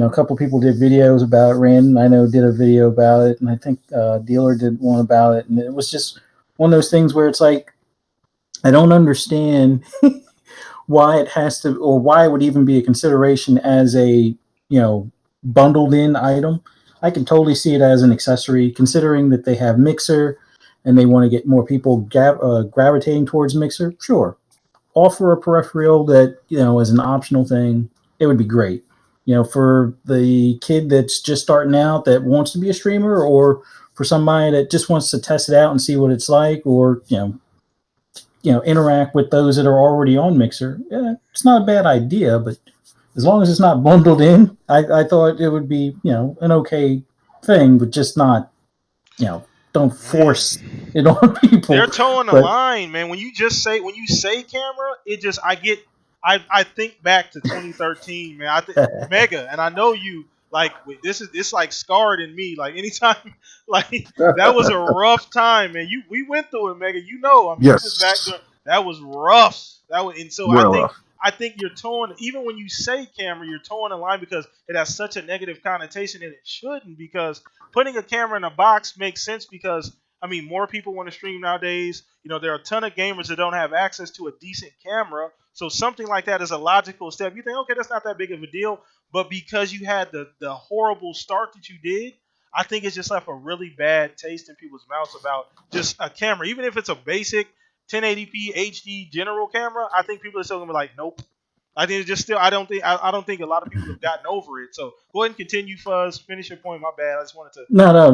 a couple people did videos about it. Rand, I know, did a video about it, and I think Dealer did one about it. And it was just one of those things where it's like, I don't understand why it has to, or why it would even be a consideration as a, bundled in item. I can totally see it as an accessory, considering that they have Mixer and they want to get more people gravitating towards Mixer. Sure. Offer a peripheral that, as an optional thing, it would be great. For the kid that's just starting out that wants to be a streamer, or for somebody that just wants to test it out and see what it's like, or, interact with those that are already on Mixer. Yeah, it's not a bad idea, but as long as it's not bundled in, I thought it would be, an okay thing, but just not, don't force it on people. They're towing the line, man. When you say camera, it just, I think back to 2013, man. I think Mega, and I know you this scarred in me. Anytime, that was a rough time, man. We went through it, Mega. Yes. That was rough. And so Well, I think you're towing, even when you say camera, you're towing the line because it has such a negative connotation, and it shouldn't, because putting a camera in a box makes sense because, more people want to stream nowadays. There are a ton of gamers that don't have access to a decent camera. So something like that is a logical step. You think, okay, that's not that big of a deal. But because you had the horrible start that you did, I think it's just left a really bad taste in people's mouths about just a camera. Even if it's a basic 1080p HD general camera, I think people are still gonna be like, nope. I think it's just still. I don't think a lot of people have gotten over it. So go ahead and continue, Fuzz. Finish your point. My bad. I just wanted to. No,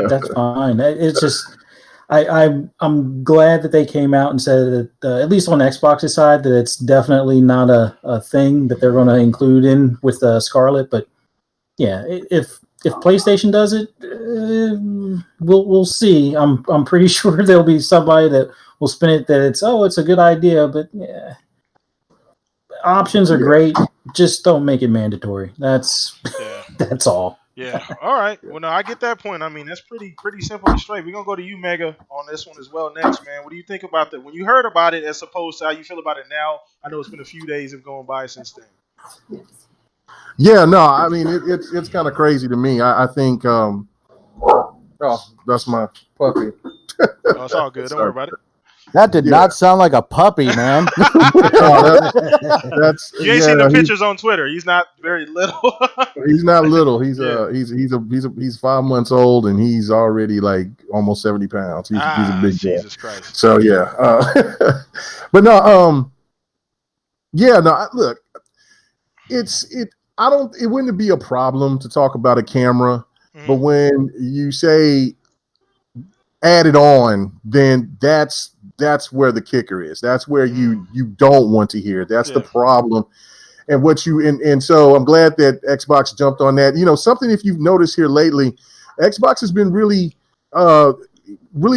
that's fine. It's just, I'm glad that they came out and said that at least on Xbox's side that it's definitely not a thing that they're going to include in with Scarlet. But yeah, if PlayStation does it, we'll see. I'm pretty sure there'll be somebody that will spin it that it's a good idea, but yeah. Options are great. Just don't make it mandatory. That's all. Yeah. All right. Well, no, I get that point. That's pretty simple and straight. We're gonna go to you, Mega, on this one as well next, man. What do you think about that? When you heard about it, as opposed to how you feel about it now? I know it's been a few days have gone by since then. Yeah, no, it's kind of crazy to me. I think, that's my puppy. Oh, it's all good. Don't worry about it. That did not sound like a puppy, man. That's you ain't seen the pictures on Twitter. He's not very little. He's not little. He's 5 months old, and he's already almost 70 pounds. He's a big boy. Jesus Christ. So yeah, but no, look, it wouldn't be a problem to talk about a camera, but when you say add it on, then that's where the kicker is. That's where you don't want to hear. That's the problem. and what you and so I'm glad that Xbox jumped on that. Something if you've noticed here lately, Xbox has been really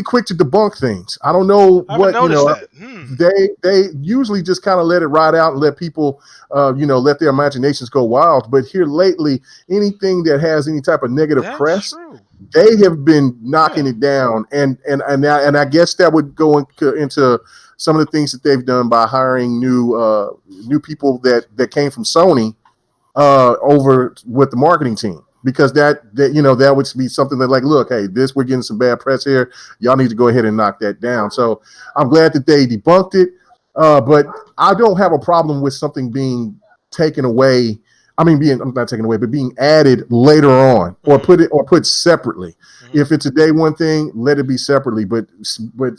quick to debunk things. I don't know I haven't what noticed that. They usually just kind of let it ride out and let people let their imaginations go wild. But here lately, anything that has any type of negative press, true. they have been knocking it down. And I guess that would go into some of the things that they've done by hiring new people that came from Sony over with the marketing team. Because that would be something that, like, look, hey, we're getting some bad press here. Y'all need to go ahead and knock that down. So I'm glad that they debunked it. But I don't have a problem with something being taken away. I'm not taken away, but being added later on, or put separately. Mm-hmm. If it's a day one thing, let it be separately. But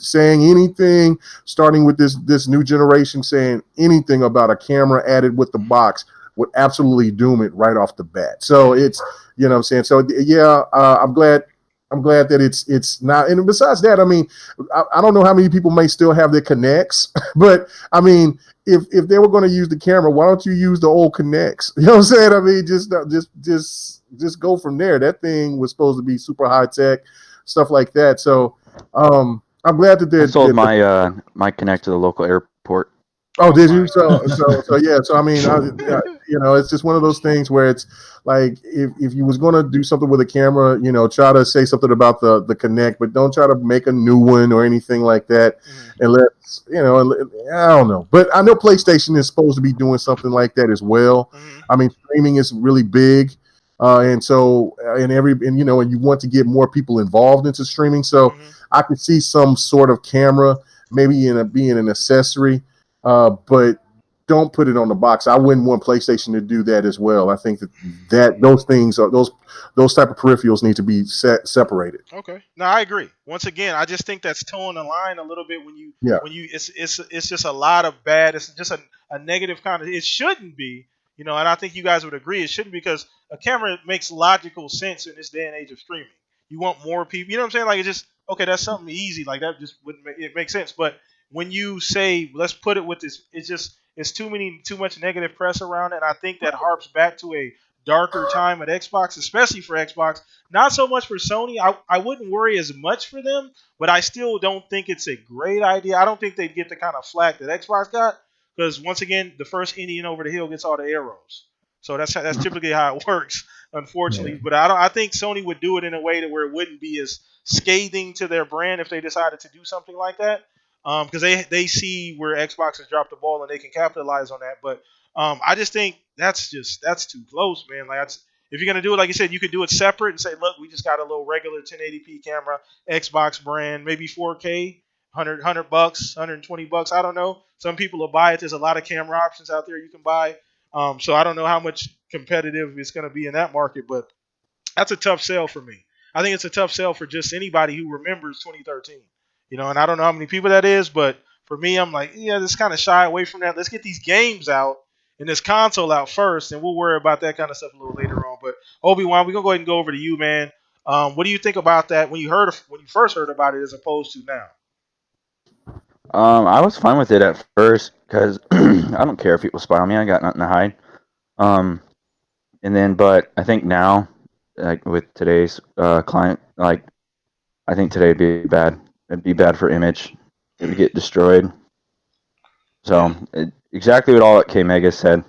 saying anything, starting with this new generation, saying anything about a camera added with the box would absolutely doom it right off the bat. So it's, what I'm saying. So yeah, I'm glad that it's not. And besides that, I don't know how many people may still have their Connects, but if they were going to use the camera, why don't you use the old Connects? You know what I'm saying? Just go from there. That thing was supposed to be super high tech, stuff like that. So I'm glad that I sold my Connect to the local airport. Oh, did you? So yeah. So it's just one of those things where it's like if you was going to do something with a camera, try to say something about the Connect, but don't try to make a new one or anything like that. Mm-hmm. I don't know, but I know PlayStation is supposed to be doing something like that as well. Mm-hmm. Streaming is really big, and you want to get more people involved into streaming. So I could see some sort of camera maybe being an accessory. But don't put it on the box. I wouldn't want PlayStation to do that as well. I think that those things are those type of peripherals need to be separated. Okay, no, I agree. Once again, I just think that's towing the line a little bit when you it's just a lot of bad. It's just a negative kind of. It shouldn't be, and I think you guys would agree it shouldn't, because a camera makes logical sense in this day and age of streaming. You want more people. You know what I'm saying? Like, it's just okay. That's something easy. Like, that just wouldn't make sense. But when you say let's put it with this, it's too much negative press around it. And I think that harps back to a darker time at Xbox, especially for Xbox. Not so much for Sony. I wouldn't worry as much for them, but I still don't think it's a great idea. I don't think they'd get the kind of flack that Xbox got, because once again, the first Indian over the hill gets all the arrows. So that's typically how it works, unfortunately. Yeah. But I think Sony would do it in a way to where it wouldn't be as scathing to their brand if they decided to do something like that. Because they see where Xbox has dropped the ball and they can capitalize on that. But I just think that's too close, man. Like, if you're gonna do it, like you said, you could do it separate and say, look, we just got a little regular 1080p camera, Xbox brand, maybe 4K, $100, $120. I don't know. Some people will buy it. There's a lot of camera options out there you can buy. So I don't know how much competitive it's gonna be in that market, but that's a tough sell for me. I think it's a tough sell for just anybody who remembers 2013. And I don't know how many people that is, but for me, I'm like, yeah, let's kind of shy away from that. Let's get these games out and this console out first, and we'll worry about that kind of stuff a little later on. But Obi-Wan, we're gonna go ahead and go over to you, man. What do you think about that when you first heard about it as opposed to now? I was fine with it at first because I don't care if people spy on me. I got nothing to hide. But I think now, like with today's client, like I think today would be bad. It'd be bad for image. It would get destroyed. So exactly what all that K Mega said.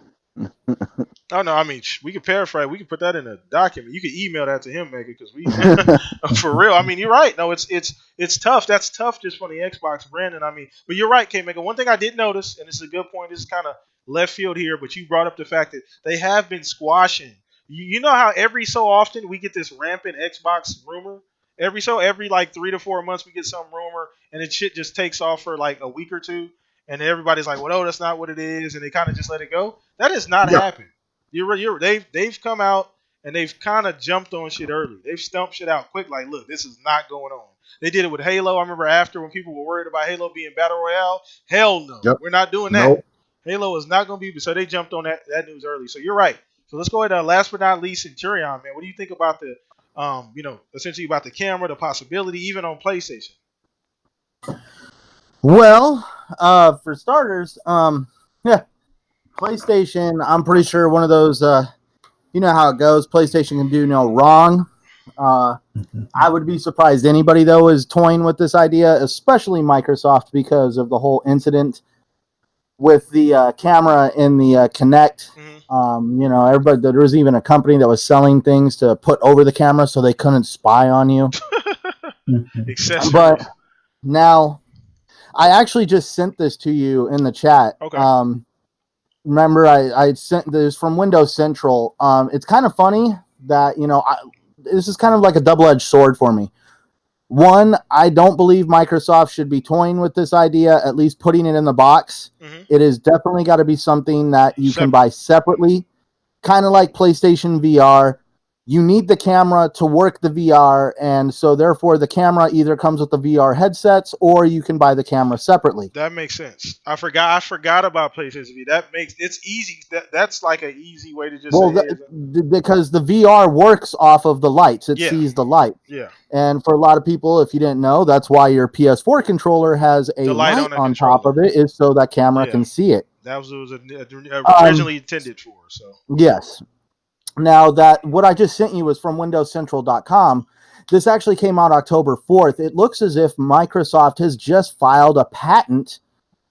Oh no, we could paraphrase. We could put that in a document. You could email that to him, Mega, because we for real. You're right. No, it's tough. That's tough just for the Xbox brand. And but you're right, K Mega. One thing I did notice, and this is a good point. This is kind of left field here, but you brought up the fact that they have been squashing. You know how every so often we get this rampant Xbox rumor. Every like 3 to 4 months we get some rumor, and it shit just takes off for like a week or two, and everybody's like, "Well, no, that's not what it is," and they kind of just let it go. That has not happened. They've come out and they've kind of jumped on shit early. They've stumped shit out quick. Like, look, this is not going on. They did it with Halo. I remember after when people were worried about Halo being battle royale. Hell no, we're not doing that. Nope. Halo is not going to be. So they jumped on that news early. So you're right. So let's go ahead. Last but not least, Centurion, man. What do you think about the essentially about the camera, the possibility, even on PlayStation? Well, for starters, PlayStation, I'm pretty sure one of those. You know how it goes. PlayStation can do no wrong. Uh, I would be surprised anybody though is toying with this idea, especially Microsoft, because of the whole incident with the camera in the Kinect. Mm-hmm. Everybody. There was even a company that was selling things to put over the camera so they couldn't spy on you. Accessories. But now, I actually just sent this to you in the chat. Okay. Remember, I sent this from Windows Central. It's kind of funny that this is kind of like a double-edged sword for me. One, I don't believe Microsoft should be toying with this idea, at least putting it in the box. Mm-hmm. It is definitely got to be something that you can buy separately, kind of like PlayStation VR. You need the camera to work the VR, and so therefore the camera either comes with the VR headsets or you can buy the camera separately. That makes sense. I forgot about PlayStation V. That makes it's easy. That's like an easy way to just say because the VR works off of the lights. It sees the light. Yeah. And for a lot of people, if you didn't know, that's why your PS4 controller has a light on top of it, is so that camera can see it. That was originally intended for. So yes. Now that what I just sent you was from WindowsCentral.com. This actually came out October 4th. It looks as if Microsoft has just filed a patent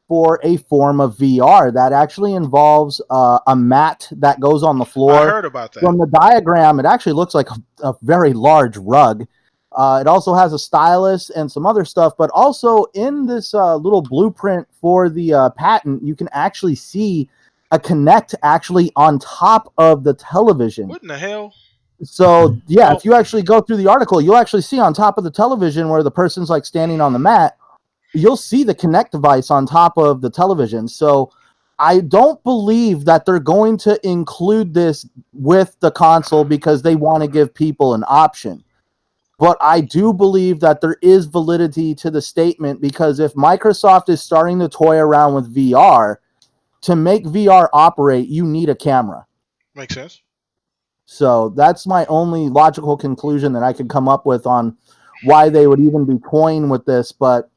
for a form of VR that actually involves a mat that goes on the floor. I heard about that. From the diagram, it actually looks like a very large rug. It also has a stylus and some other stuff, but also in this little blueprint for the patent, you can actually see a Kinect actually on top of the television. What in the hell? So, yeah, if you actually go through the article, you'll actually see on top of the television where the person's like standing on the mat, you'll see the Kinect device on top of the television. So I don't believe that they're going to include this with the console because they want to give people an option. But I do believe that there is validity to the statement, because if Microsoft is starting to toy around with VR, to make VR operate, you need a camera. Makes sense. So that's my only logical conclusion that I could come up with on why they would even be toying with this. But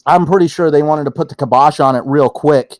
I'm pretty sure they wanted to put the kibosh on it real quick,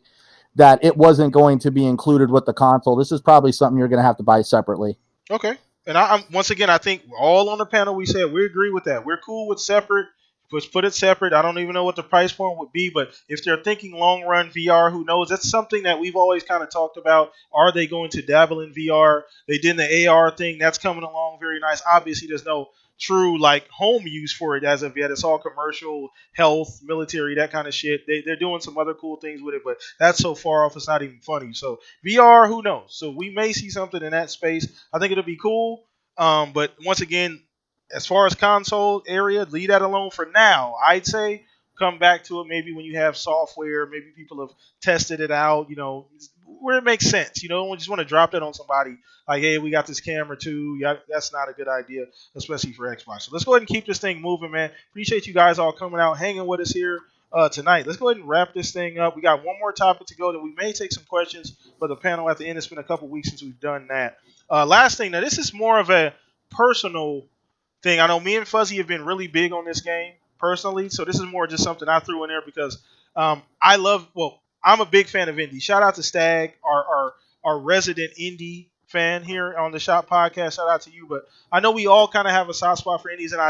that it wasn't going to be included with the console. This is probably something you're going to have to buy separately. Okay. And I'm once again, I think all on the panel we said we agree with that. We're cool with separate. Let's put it separate. I don't even know what the price point would be, but if they're thinking long run VR, who knows? That's something that we've always kind of talked about. Are they going to dabble in VR? They did the AR thing. That's coming along very nice. Obviously, there's no true like home use for it as of yet. It's all commercial, health, military, that kind of shit. They're doing some other cool things with it, but that's so far off it's not even funny. So VR, who knows? So we may see something in that space. I think it'll be cool. But once again, as far as console area, leave that alone for now. I'd say come back to it maybe when you have software, maybe people have tested it out, where it makes sense. You don't just want to drop that on somebody like, hey, we got this camera too. Yeah, that's not a good idea, especially for Xbox. So let's go ahead and keep this thing moving, man. Appreciate you guys all coming out, hanging with us here tonight. Let's go ahead and wrap this thing up. We got one more topic to go that we may take some questions for the panel at the end. It's been a couple weeks since we've done that. Last thing, now this is more of a personal thing. I know me and Fuzzy have been really big on this game personally, so this is more just something I threw in there because I'm a big fan of indie. Shout out to Stag, our resident indie fan here on the Shop Podcast. Shout out to you, but I know we all kind of have a soft spot for indies, and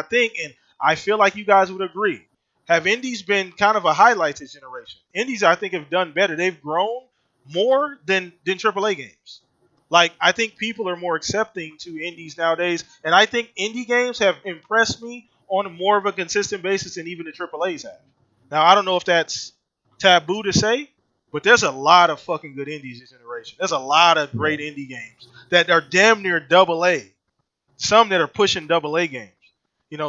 I feel like you guys would agree. Have indies been kind of a highlight this generation? Indies, I think, have done better. They've grown more than AAA games. Like, I think people are more accepting to indies nowadays, and I think indie games have impressed me on more of a consistent basis than even the AAAs have. Now, I don't know if that's taboo to say, but there's a lot of fucking good indies this generation. There's a lot of great indie games that are damn near double A. Some that are pushing double A games.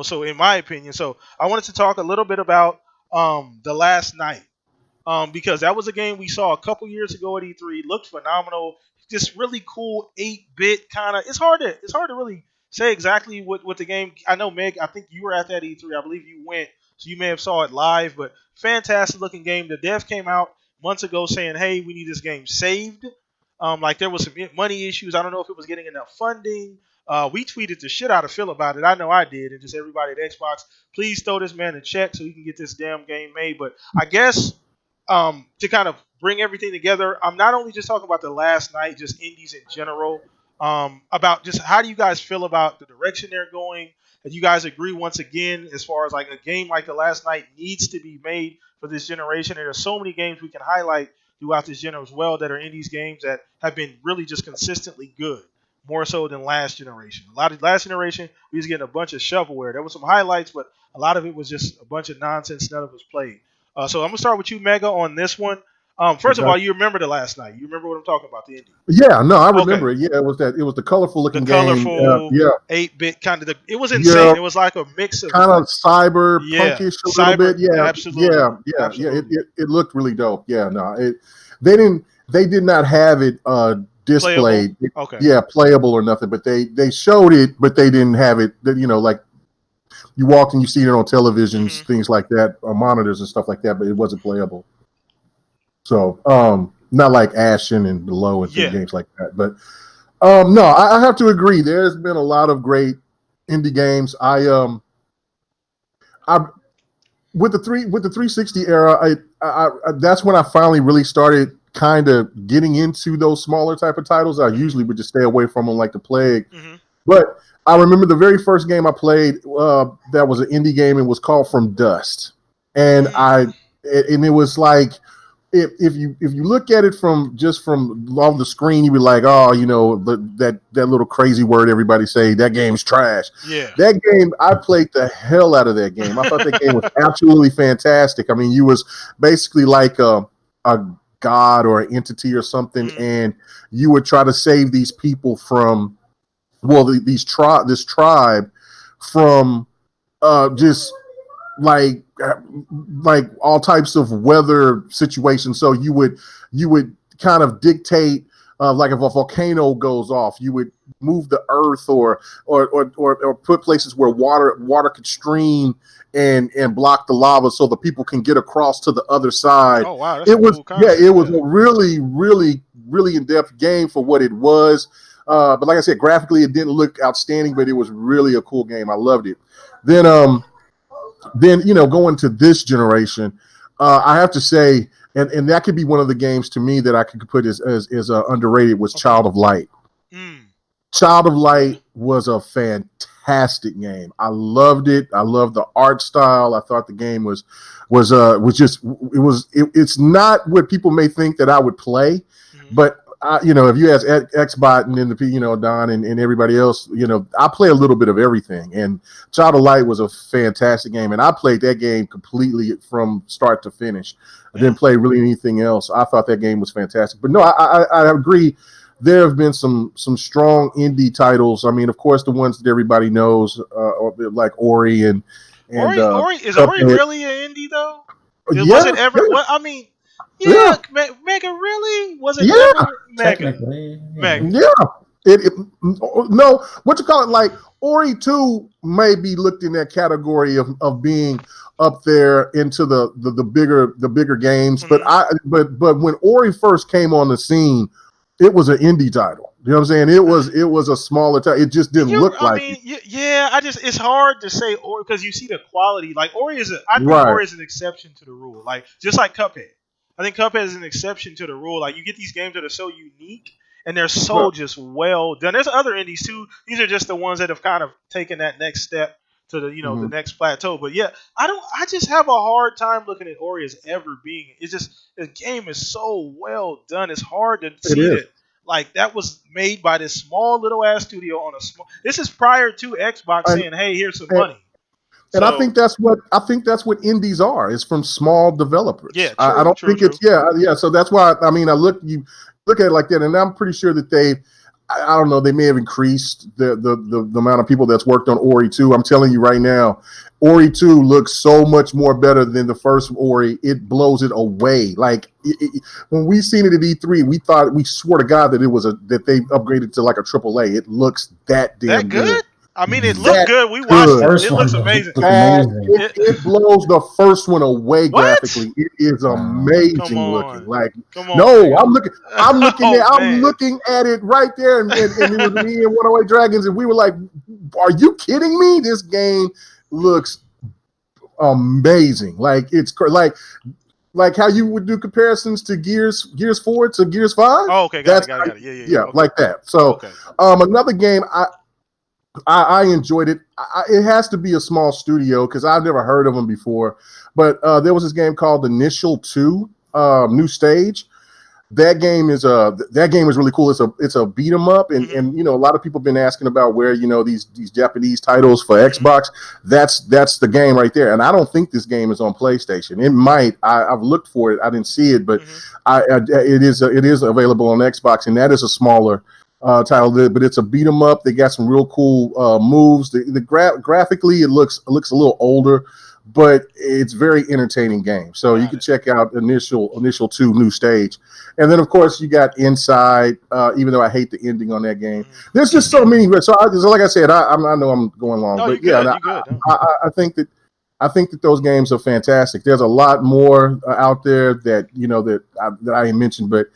So in my opinion, I wanted to talk a little bit about The Last Night. Because that was a game we saw a couple years ago at E3. Looked phenomenal. Just really cool 8-bit kind of. It's hard to really say exactly what the game. I know, Meg. I think you were at that E3. I believe you went, so you may have saw it live. But fantastic looking game. The dev came out months ago saying, "Hey, we need this game saved." Like there was some money issues. I don't know if it was getting enough funding. We tweeted the shit out of Phil about it. I know I did, and just everybody at Xbox, please throw this man a check so he can get this damn game made. But I guess to kind of bring everything together, I'm not only just talking about the last night, just indies in general. About just how do you guys feel about the direction they're going? And you guys agree once again as far as like a game like the last night needs to be made for this generation? And there's so many games we can highlight throughout this genre as well that are indies games that have been really just consistently good, more so than last generation. A lot of last generation, we was getting a bunch of shovelware. There was some highlights, but a lot of it was just a bunch of nonsense. None of us played. So I'm gonna start with you, Mega, on this one. First of all, you remember the last night. You remember what I'm talking about, the indie. Yeah, no, I remember it. Yeah, it was the colorful looking game. Colorful, Yeah, 8-bit kind of. It was insane. Yeah. It was like a mix of kind of cyber punkish a little bit. Yeah, absolutely. Yeah. Absolutely. It looked really dope. Yeah, no, they did not have it displayed. Okay. Yeah, playable or nothing, but they showed it, but they didn't have it. Like you walked and you see it on televisions, things like that, or monitors and stuff like that, but it wasn't playable. So, not like Ashen and Below and games like that. But no, I have to agree. There's been a lot of great indie games. I with the 360 era, I that's when I finally really started kind of getting into those smaller type of titles. I usually would just stay away from them like the plague. But I remember the very first game I played that was an indie game and was called From Dust, and it was like. If you look at it from on the screen, you be like, oh, that little crazy word everybody say, that game's trash. Yeah. That game, I played the hell out of that game. I thought that game was absolutely fantastic. I mean, you was basically like a god or an entity or something, and you would try to save these people from, this tribe from just like all types of weather situations. So you would kind of dictate, like if a volcano goes off, you would move the earth or put places where water could stream and block the lava so the people can get across to the other side. Oh wow, that's it was cool concept. it was a really, really, really in-depth game for what it was. But like I said, graphically it didn't look outstanding, but it was really a cool game. I loved it. Then going to this generation, I have to say, and that could be one of the games to me that I could put as underrated was Child of Light. Child of Light was a fantastic game. I loved it. I loved the art style. I thought the game was it's not what people may think that I would play, but if you ask Xbot and then Don and everybody else, I play a little bit of everything. And Child of Light was a fantastic game, and I played that game completely from start to finish. I didn't play really anything else. I thought that game was fantastic. But no, I agree. There have been some strong indie titles. I mean, of course, the ones that everybody knows, like Ori and Ori is Ori really an indie though? Was it ever? Yeah. I mean. Yeah, Mega really? Was it ever Mega? Mega. Yeah. No, what you call it? Like Ori 2 may be looked in that category of being up there into the bigger games. But but when Ori first came on the scene, it was an indie title. You know what I'm saying? It was a smaller title. It just didn't look like it. Yeah, it's hard to say Ori because you see the quality. Like Ori I think Ori is an exception to the rule. Like just like Cuphead. I think Cuphead is an exception to the rule. Like you get these games that are so unique and they're so just well done. There's other indies too. These are just the ones that have kind of taken that next step to the the next plateau. But yeah, I just have a hard time looking at Ori as ever being. It's just the game is so well done. It's hard to see that like that was made by this small little ass studio on a small. This is prior to Xbox saying, "Hey, here's some money." And I think that's what indies are. It's from small developers. Yeah, I don't think it's yeah. So that's why I look at it like that, and I'm pretty sure that I don't know, they may have increased the amount of people that's worked on Ori 2. I'm telling you right now, Ori 2 looks so much more better than the first Ori. It blows it away. Like when we seen it at E3, we swore to God that that they upgraded to like a AAA. It looks that damn good. I mean, it looked good. We watched it. It looks amazing. It blows the first one away graphically. It is amazing looking. Like, no, I'm looking at it right there, and it was me and 108 Dragons, and we were like, "Are you kidding me? This game looks amazing. Like it's like like how you would do comparisons to Gears 4 to Gears 5. Oh, okay, got it. Yeah. Okay. Like that. So, another game I enjoyed it. It has to be a small studio because I've never heard of them before. But there was this game called Initial 2, New Stage. That game is really cool. It's a beat 'em up, and a lot of people have been asking about where these Japanese titles for Xbox. That's the game right there. And I don't think this game is on PlayStation. It might. I've looked for it. I didn't see it, but it is available on Xbox, and that is a smaller title, but it's a beat 'em up. They got some real cool moves. Graphically, it looks a little older, but it's very entertaining game. So you can check out Initial 2, New Stage. And then, of course, you got Inside, even though I hate the ending on that game. There's just so many. So like I said, I know I'm going long, but I think that those games are fantastic. There's a lot more out there that I didn't mention, but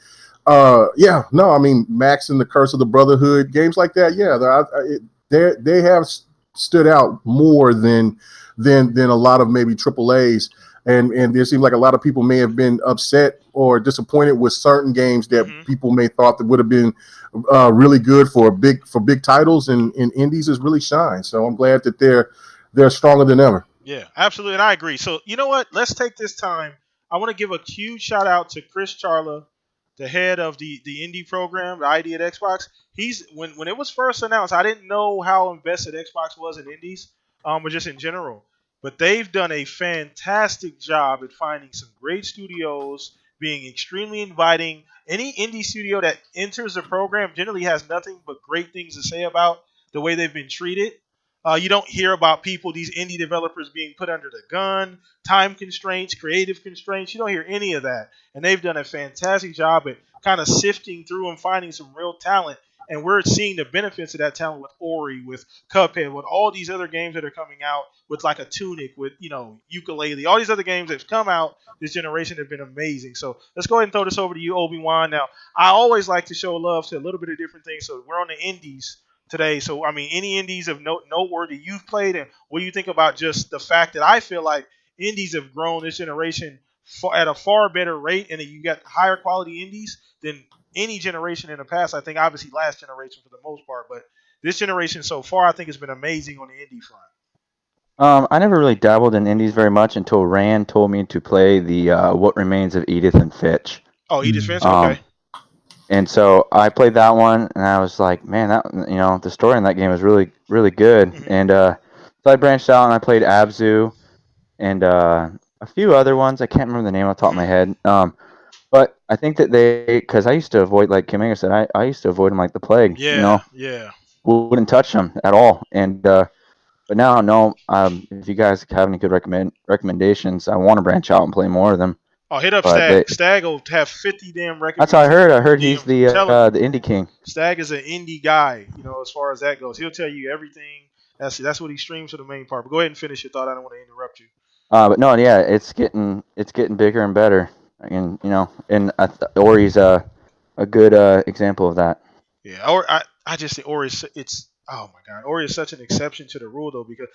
Max and the Curse of the Brotherhood, games like that, they have stood out more than a lot of maybe AAAs, and there seems like a lot of people may have been upset or disappointed with certain games that people may thought that would have been really good for big titles, and indies has really shined. So I'm glad that they're stronger than ever. Yeah, absolutely, and I agree. So you know what? Let's take this time. I want to give a huge shout out to Chris Charla, the head of the indie program, the ID at Xbox. He's when it was first announced, I didn't know how invested Xbox was in indies, but just in general. But they've done a fantastic job at finding some great studios, being extremely inviting. Any indie studio that enters the program generally has nothing but great things to say about the way they've been treated. You don't hear about these indie developers being put under the gun, time constraints, creative constraints. You don't hear any of that. And they've done a fantastic job at kind of sifting through and finding some real talent. And we're seeing the benefits of that talent with Ori, with Cuphead, with all these other games that are coming out, with like a Tunic, with Yooka-Laylee. All these other games that have come out this generation have been amazing. So let's go ahead and throw this over to you, Obi-Wan. Now, I always like to show love to a little bit of different things. So we're on the indies today. So, any indies of noteworthy you've played, and what do you think about just the fact that I feel like indies have grown this generation at a far better rate, and that you got higher quality indies than any generation in the past? I think obviously last generation for the most part, but this generation so far, I think has been amazing on the indie front. I never really dabbled in indies very much until Rand told me to play the What Remains of Edith and Fitch. Oh, Edith Finch, okay. And so I played that one, and I was like, man, the story in that game is really, really good. And so I branched out and I played Abzu and a few other ones. I can't remember the name off the top of my head. But I think that because I used to avoid, like Kim said, I used to avoid them like the plague. Yeah. Wouldn't touch them at all. And but now, no. If you guys have any good recommendations, I want to branch out and play more of them. Oh, hit up Stag. Stag will have 50 damn records. That's what I heard. I heard he's the indie king. Stag is an indie guy, as far as that goes. He'll tell you everything. That's what he streams for the main part. But go ahead and finish your thought. I don't want to interrupt you. But no, yeah, it's getting bigger and better, and Ori's a good example of that. Yeah, or I just think Ori oh my God, Ori is such an exception to the rule though, because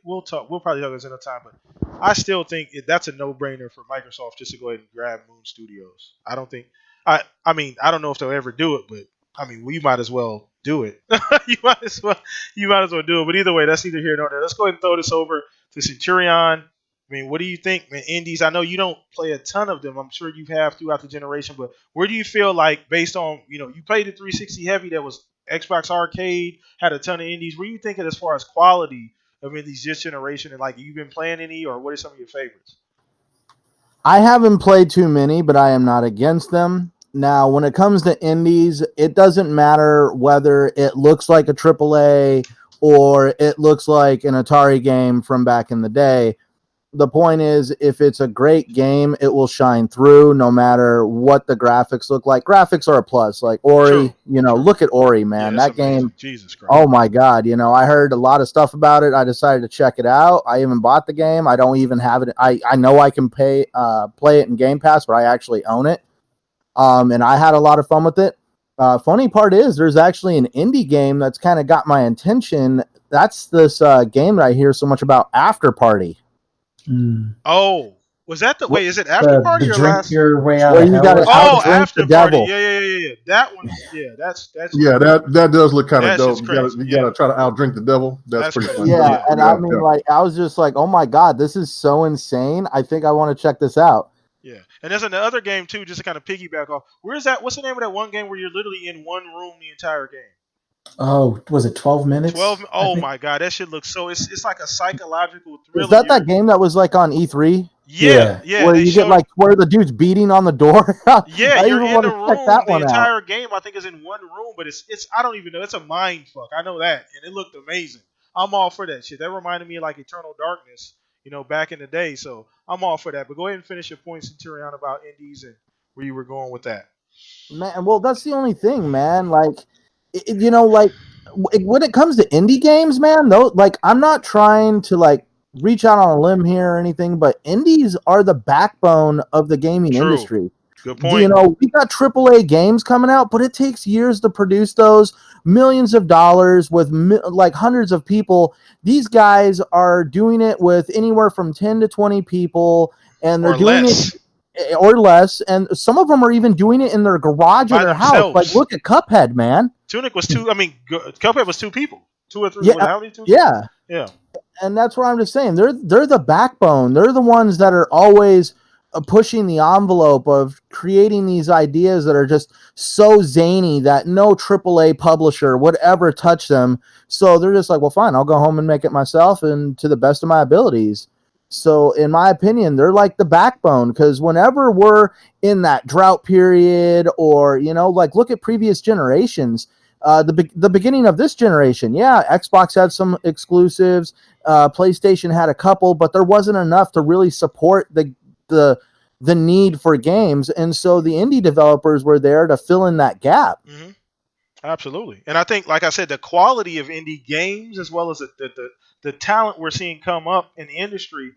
we'll probably talk this another time, but I still think that's a no-brainer for Microsoft just to go ahead and grab Moon Studios. I don't think I don't know if they'll ever do it, but we might as well do it. you might as well do it. But either way, that's neither here nor there. Let's go ahead and throw this over to Centurion. What do you think, man? Indies, I know you don't play a ton of them. I'm sure you have throughout the generation, but where do you feel like, based on, you played the 360 heavy that was Xbox Arcade, had a ton of indies. What are you thinking as far as quality of indies this generation? And like, you've been playing any, or what are some of your favorites? I haven't played too many, but I am not against them. Now, when it comes to indies, it doesn't matter whether it looks like a AAA or it looks like an Atari game from back in the day. The point is, if it's a great game, it will shine through no matter what the graphics look like. Graphics are a plus. Like Ori, look at Ori, man. That game, Jesus Christ. Oh my God. I heard a lot of stuff about it. I decided to check it out. I even bought the game. I don't even have it. I know I can play it in Game Pass, but I actually own it. And I had a lot of fun with it. Funny part is there's actually an indie game that's kind of got my attention. That's this game that I hear so much about, After Party. Oh, Was that the What- wait? Is it After Party The or drink last? your way out Where of you hell. gotta or something. Oh, outdrink the After Party. devil. Yeah. That one. Yeah, that's Yeah, that does look kind of That shit's dope. crazy. You gotta try to outdrink the devil. That's That's pretty crazy. funny. Yeah, Yeah. and I mean, like, I was just like, oh my god, this is so insane. I think I want to check this out. Yeah, and there's another game too, just to kind of piggyback off. Where's that? What's the name of that one game where you're literally in one room the entire game? Oh, was it 12 minutes? 12. I Oh think? my god, that shit looks so. It's like a psychological Is thriller. that that game that was like on E3 Yeah, Yeah. where They you get showed. like where the dude's beating on the door? Yeah, I you're even in want the to check room. that The one out. entire game, I think, is in one room, but it's. I don't even know. It's a mind fuck. I know that, and it looked amazing. I'm all for that shit. That reminded me of like Eternal Darkness, back in the day. So I'm all for that. But go ahead and finish your point, Centurion, about indies and where you were going with that. Man, well, that's the only thing, man. Like, like when it comes to indie games, man, though, like I'm not trying to like reach out on a limb here or anything, but indies are the backbone of the gaming True. industry. Good point. We got AAA games coming out, but it takes years to produce those, millions of dollars with like hundreds of people. These guys are doing it with anywhere from 10 to 20 people, and they're Or doing less. it or less. And some of them are even doing it in their garage By or their house. themselves. Like, look at Cuphead, man. Tunic was two. I mean, Cuphead was two people, 2 or 3. Yeah, How many? 2? Yeah. Yeah. And that's what I'm just saying. They're the backbone. They're the ones that are always pushing the envelope of creating these ideas that are just so zany that no AAA publisher would ever touch them. So they're just like, well, fine, I'll go home and make it myself and to the best of my abilities. So in my opinion, they're like the backbone, because whenever we're in that drought period or, like look at previous generations, the beginning of this generation, yeah, Xbox had some exclusives, PlayStation had a couple, but there wasn't enough to really support the need for games, and so the indie developers were there to fill in that gap. Mm-hmm. Absolutely. And I think, like I said, the quality of indie games as well as the talent we're seeing come up in the industry,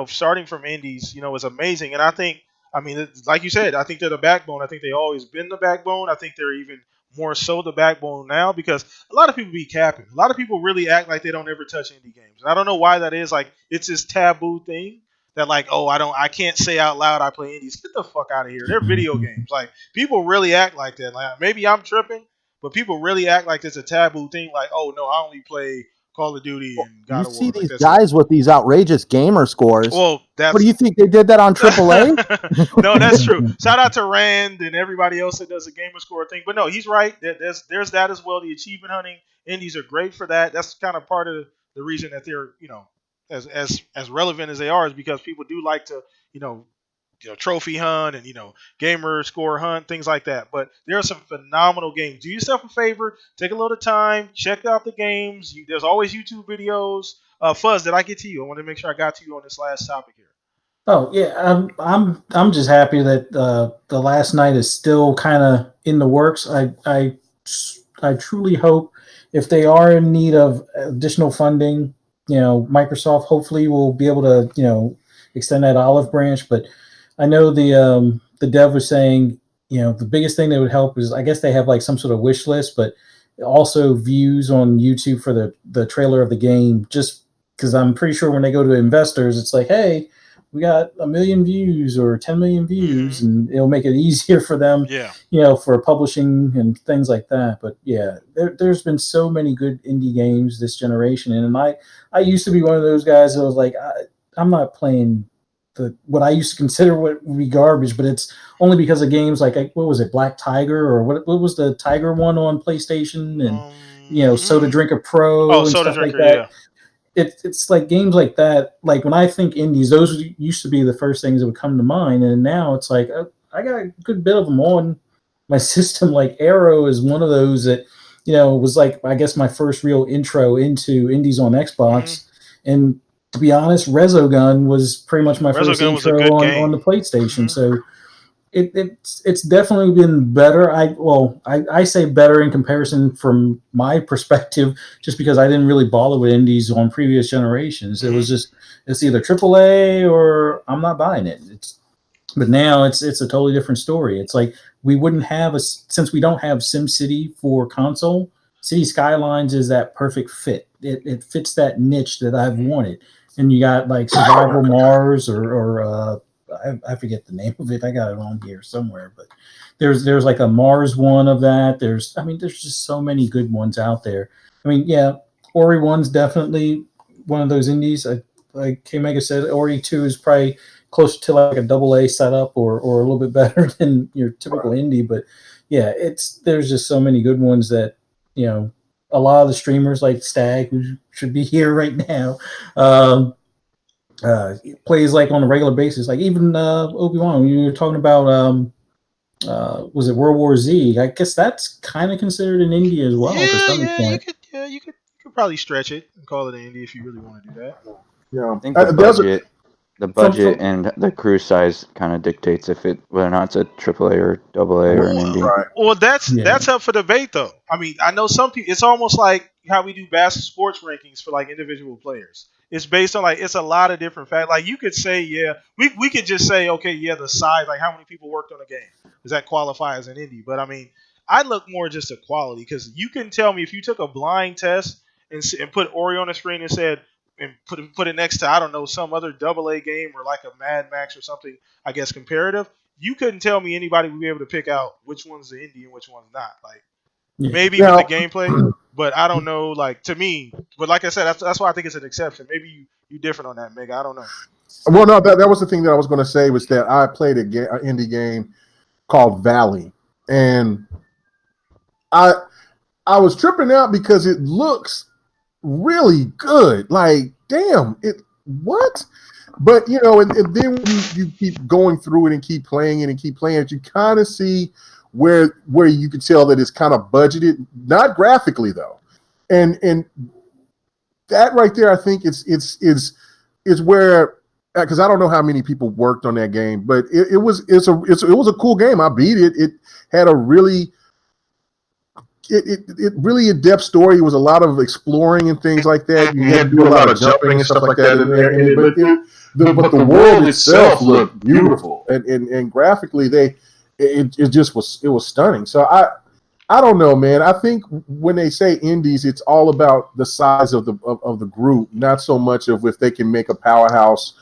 starting from indies, is amazing. And I think, I mean, like you said, I think they're the backbone. I think they always been the backbone. I think they're even more so the backbone now, because a lot of people be capping. A lot of people really act like they don't ever touch indie games. And I don't know why that is. Like, it's this taboo thing that, like, oh, I can't say out loud I play indies. Get the fuck out of here. They're video games. Like, people really act like that. Like, maybe I'm tripping, but people really act like it's a taboo thing. Like, oh no, I only play Call of Duty and God You of War. see Like, these that's guys with these outrageous gamer scores. Well, that's What do you think they did that on AAA? No, that's true. Shout out to Rand and everybody else that does a gamer score thing. But no, he's right. There's that as well. The achievement hunting indies are great for that. That's kind of part of the reason that they're as relevant as they are, is because people do like to you know trophy hunt and gamer score hunt, things like that. But there are some phenomenal games. Do yourself a favor, take a little time, check out the games. There's always YouTube videos. Fuzz, did I get to you? I want to make sure I got to you on this last topic here. Oh yeah, I'm just happy that the last night is still kind of in the works. I truly hope, if they are in need of additional funding, Microsoft hopefully will be able to extend that olive branch. But I know the dev was saying the biggest thing that would help is, I guess they have like some sort of wish list, but also views on YouTube for the trailer of the game. Just because I'm pretty sure when they go to investors, it's like, hey, we got 1 million views or 10 million views, and it'll make it easier for them, for publishing and things like that. But yeah, there's been so many good indie games this generation, and I used to be one of those guys that was like, I'm not playing what I used to consider what would be garbage, but it's only because of games like, what was it, Black Tiger, or what was the Tiger one on PlayStation, and Soda Drinker Pro and Soda stuff Drinker, like that. yeah. It's like games like that. Like when I think indies, those used to be the first things that would come to mind, and now it's like I got a good bit of them on my system. Like Arrow is one of those that was like, I guess, my first real intro into indies on Xbox. And to be honest, Resogun was pretty much my first intro on the PlayStation. So it's definitely been better. I say better in comparison from my perspective, just because I didn't really bother with indies on previous generations. It was just, it's either AAA or I'm not buying it. But now it's a totally different story. It's like, we wouldn't have since we don't have SimCity for console, City Skylines is that perfect fit. It fits that niche that I've wanted. And you got like Survival Mars or I forget the name of it. I got it on here somewhere, but there's like a Mars one of that. There's just so many good ones out there. I mean, yeah, Ori one's definitely one of those indies. Like K Mega said, Ori 2 is probably closer to like a double A setup or a little bit better than your typical indie. But yeah, there's just so many good ones that a lot of the streamers like Stag, who should be here right now, plays like on a regular basis. Like even Obi-Wan, when you were talking about was it World War Z? I guess that's kind of considered an indie as well to some extent. You could probably stretch it and call it an indie if you really want to do that. Yeah, I think the budget and the crew size kind of dictates whether or not it's a AAA or AA or an indie. Right. Well, that's up for debate though. I mean, I know some people. It's almost like how we do basketball sports rankings for like individual players. It's based on like it's a lot of different factors. Like you could say, we could just say, okay, the size, like how many people worked on a game. Does that qualify as an indie? But I mean, I look more just at quality because you can tell me if you took a blind test and put Ori on the screen and said and put it next to I don't know some other AA game or like a Mad Max or something, I guess comparative. You couldn't tell me anybody would be able to pick out which one's the indie and which one's not. Like maybe with the gameplay, but I don't know. Like to me, but like I said, that's why I think it's an exception. Maybe you different on that, Mega. I don't know. Well, no, that was the thing that I was going to say was that I played an indie game called Valley, and I was tripping out because it looks really good. Like, damn, what? But and then you keep going through it and keep playing it and keep playing it, you kind of see where you can tell that it's kind of budgeted, not graphically though, and that right there, I think is where, because I don't know how many people worked on that game, but it was a cool game. I beat it. It had a really really in-depth story. It was a lot of exploring and things like that. You had to do a lot of jumping and stuff like that in there. But the world itself looked beautiful, and graphically it was stunning. So I don't know, man. I think when they say indies, it's all about the size of the group, not so much of if they can make a powerhouse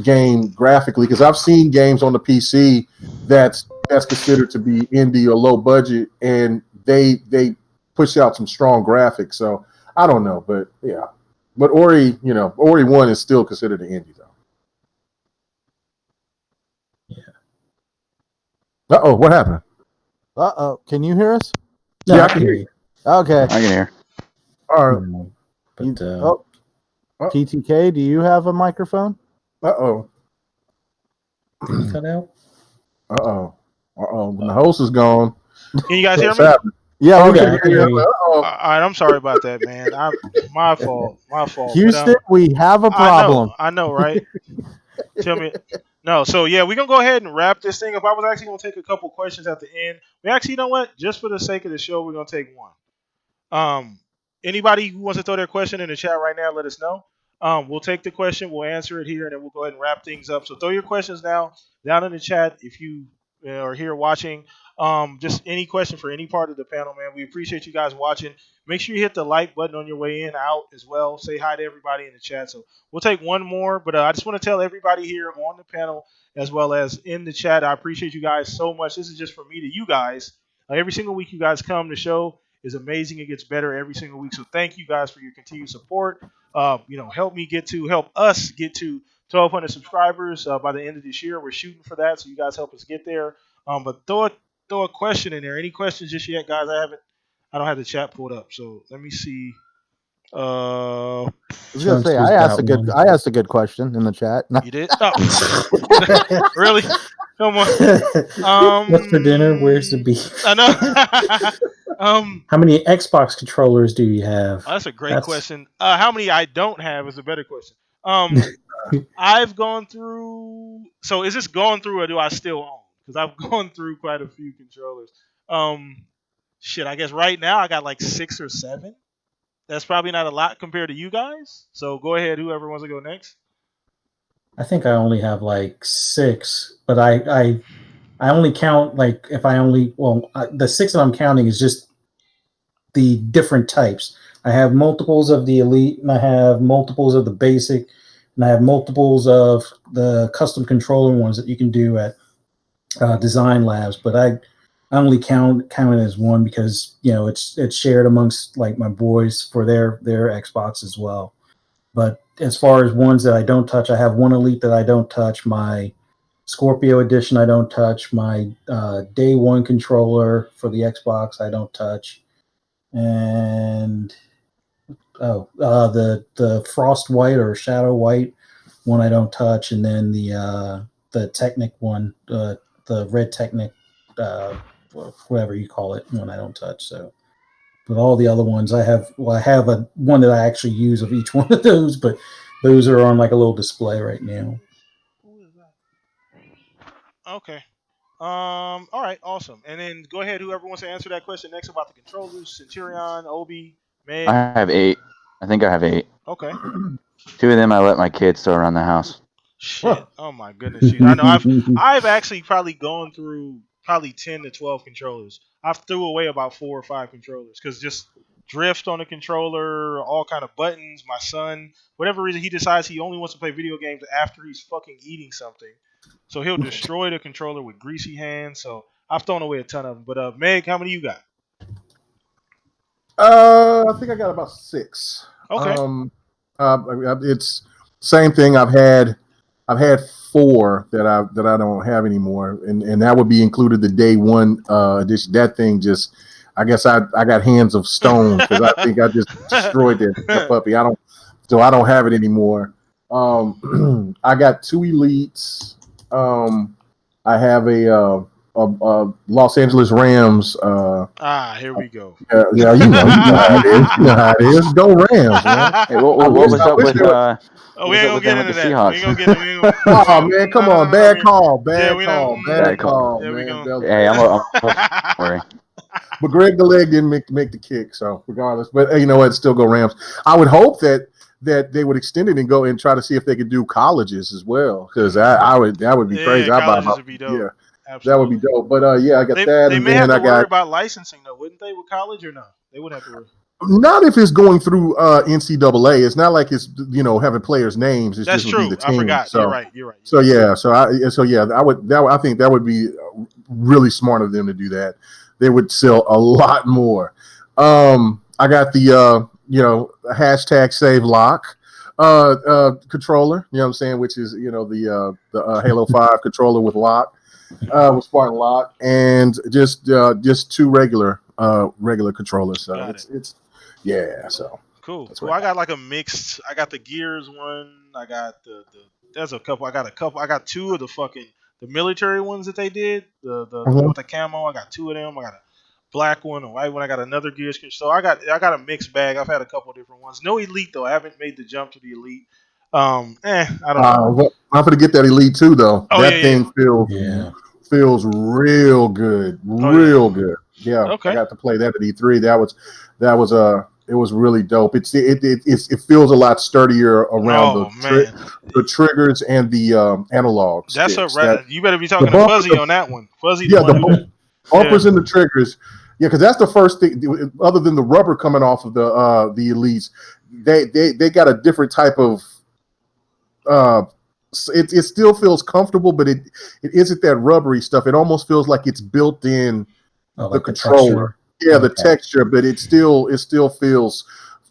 game graphically. Because I've seen games on the PC that's considered to be indie or low budget, and they push out some strong graphics. So I don't know, but yeah. But Ori 1 is still considered an indie though. Yeah. Uh-oh, what happened? Can you hear us? No, I can hear you. Okay. I can hear. All right. But, PTK, do you have a microphone? Uh-oh. Did he cut out? Uh-oh. The host is gone. Can you guys hear me? Yeah, we Okay, can hear you. All right, I'm sorry about that, man. My fault. Houston, but, we have a problem. I know, right? Tell me. No, so yeah, we're gonna go ahead and wrap this thing up. I was actually gonna take a couple questions at the end. We actually, you know what? Just for the sake of the show, we're gonna take one. Anybody who wants to throw their question in the chat right now, let us know. We'll take the question, we'll answer it here, and then we'll go ahead and wrap things up. So throw your questions now down in the chat if you are here watching. Just any question for any part of the panel, man. We appreciate you guys watching. Make sure you hit the like button on your way in, out as well. Say hi to everybody in the chat. So we'll take one more, but I just want to tell everybody here on the panel as well as in the chat, I appreciate you guys so much. This is just from me to you guys. Every single week you guys come. The show is amazing. It gets better every single week. So thank you guys for your continued support. Help us get to 1,200 subscribers by the end of this year. We're shooting for that, so you guys help us get there. But throw a question in there. Any questions just yet, guys? I don't have the chat pulled up, so let me see. I was gonna say I asked a good question in the chat. You did? Oh. Really? Come on. What's for dinner? Where's the beef? I know. How many Xbox controllers do you have? Oh, that's a great question. How many I don't have is a better question. I've gone through. So is this going through, or do I still own? Because I've gone through quite a few controllers. I guess right now I got like 6 or 7. That's probably not a lot compared to you guys. So go ahead, whoever wants to go next. I think I only have like 6, but I only count like if I only the 6 that I'm counting is just the different types. I have multiples of the Elite and I have multiples of the Basic, and I have multiples of the custom controller ones that you can do at Design Labs. But I only count it as one because it's shared amongst like my boys for their Xbox as well. But as far as ones that I don't touch, I have one Elite that I don't touch. My Scorpio Edition I don't touch. My Day One controller for the Xbox I don't touch. And the Frost White or Shadow White one I don't touch, and then the Technic one, the Red Technic, whatever you call it, one I don't touch. So, but all the other ones I have. Well, I have a one that I actually use of each one of those, but those are on like a little display right now. Okay. All right. Awesome. And then go ahead. Whoever wants to answer that question next about the controllers, Centurion, Obi, Meg. I have 8. I think I have 8. Okay. 2 of them I let my kids throw around the house. Shit. Oh my goodness. Shoot. I know. I've actually probably gone through probably 10 to 12 controllers. I've threw away about 4 or 5 controllers because just drift on the controller, all kind of buttons. My son, whatever reason, he decides he only wants to play video games after he's fucking eating something. So he'll destroy the controller with greasy hands. So I've thrown away a ton of them. But Meg, how many you got? I think I got about 6. Okay. It's same thing. I've had 4 that I don't have anymore, and that would be included the Day One edition. That thing just, I guess I got hands of stone because I think I just destroyed that puppy. I don't have it anymore. I got 2 Elites. I have a Los Angeles Rams. Here we go. Yeah, you know how it is. You know how it is. Go Rams, man. Hey, what was up with we ain't gonna get into that. We ain't gonna get into that. Oh man, come on, bad call, bad call, Yeah, man. Hey, I'm worry. But Greg the Leg didn't make the kick, so regardless. But you know what? Still go Rams. I would hope that they would extend it and go and try to see if they could do colleges as well, because that would be crazy. Colleges would be dope. Yeah, absolutely. That would be dope. But yeah, I got that. They and may then have to I worry got about licensing though, wouldn't they, with college or no? They wouldn't have to worry. not if it's going through NCAA. It's not like it's having players' names. It's That's just true. Would be the team. I forgot. So, You're right. So yeah, I think that would be really smart of them to do that. They would sell a lot more. I got the hashtag save lock controller. You know what I'm saying? Which is the Halo 5 controller with lock, with Spartan lock, and just 2 regular controllers. So it's yeah. So cool. Well, I got like a mixed. I got the Gears one. I got there's a couple. I got 2 of the military ones that they did. The one with the camo. I got 2 of them. I got a black one, a white one. I got another Gears. So I got a mixed bag. I've had a couple of different ones. No Elite though. I haven't made the jump to the Elite. I don't know. I'm gonna get that Elite too though. Oh, that thing feels real good, good. Yeah, okay. I got to play that at E3. It was really dope. It feels a lot sturdier around the triggers and the analog sticks. You better be talking to Fuzzy on that one. Fuzzy, the bumpers and the triggers. Yeah, because that's the first thing. Other than the rubber coming off of the Elites, they got a different type of. It still feels comfortable, but it isn't that rubbery stuff. It almost feels like it's built in the controller. The texture, but it still feels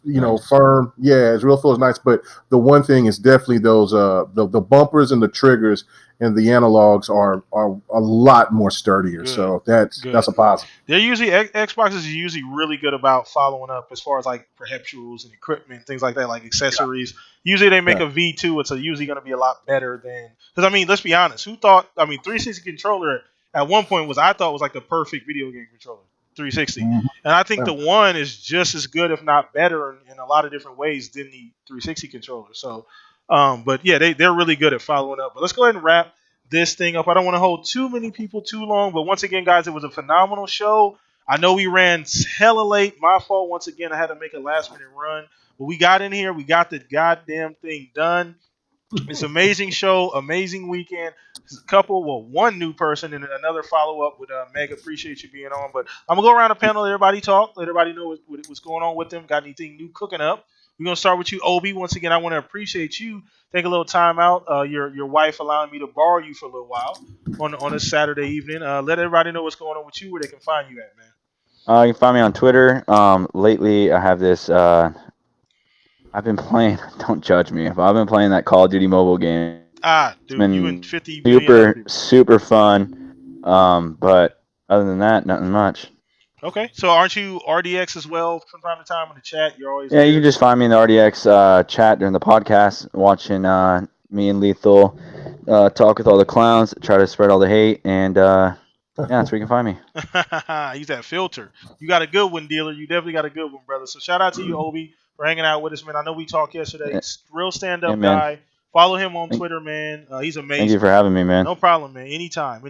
nice. Firm. Yeah, it really feels nice. But the one thing is definitely those the bumpers and the triggers and the analogs are a lot more sturdier. Good. So that's a positive. They're usually Xbox is usually really good about following up as far as like perpetuals and equipment, things like that, like accessories. Yeah. Usually they make a V2. It's usually going to be a lot better than, because I mean, let's be honest. Who thought? I mean, 360 controller at one point was like the perfect video game controller. 360, and I think the one is just as good, if not better, in a lot of different ways than the 360 controller. So, but yeah, they're really good at following up. But let's go ahead and wrap this thing up. I don't want to hold too many people too long, but once again, guys, it was a phenomenal show. I know we ran hella late. My fault. Once again, I had to make a last minute run, but we got in here. We got the goddamn thing done. It's an amazing show, amazing weekend. One new person and another follow-up with Meg. Appreciate you being on. But I'm going to go around the panel, let everybody talk, let everybody know what's going on with them. Got anything new cooking up We're gonna start with you, Obi. Once again, I want to appreciate you. Take a little time out. Your wife allowing me to borrow you for a little while on a Saturday evening. Let everybody know what's going on with you, where they can find you at, man. You can find me on Twitter. Lately, I have this. I've been playing. Don't judge me. But I've been playing that Call of Duty mobile game. It's Dude, you been and 50 million other people. super fun. But other than that, nothing much. Okay, so aren't you RDX as well from time to time in the chat? You're always Yeah, there. you can just find me in the RDX chat during the podcast, watching me and Lethal talk with all the clowns, try to spread all the hate, and yeah, that's where you can find me. Use that filter. You got a good one, dealer. You definitely got a good one, brother. So shout out to you, Obi, for hanging out with us, man. I know we talked yesterday. Real stand-up Yeah, man. guy. Follow him on Twitter, man. He's amazing. Thank you for having me, man. No problem, man. Anytime.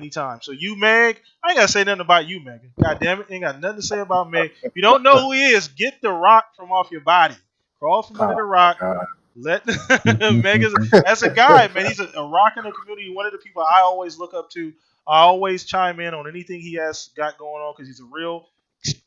So you, Meg, I ain't gotta say nothing about you, Megan. God damn it, ain't got nothing to say about Meg. If you don't know who he is, get the rock from off your body. Crawl from under the rock. Let Megan. That's a guy, man. He's a rock in the community. One of the people I always look up to. I always chime in on anything he has got going on because he's a real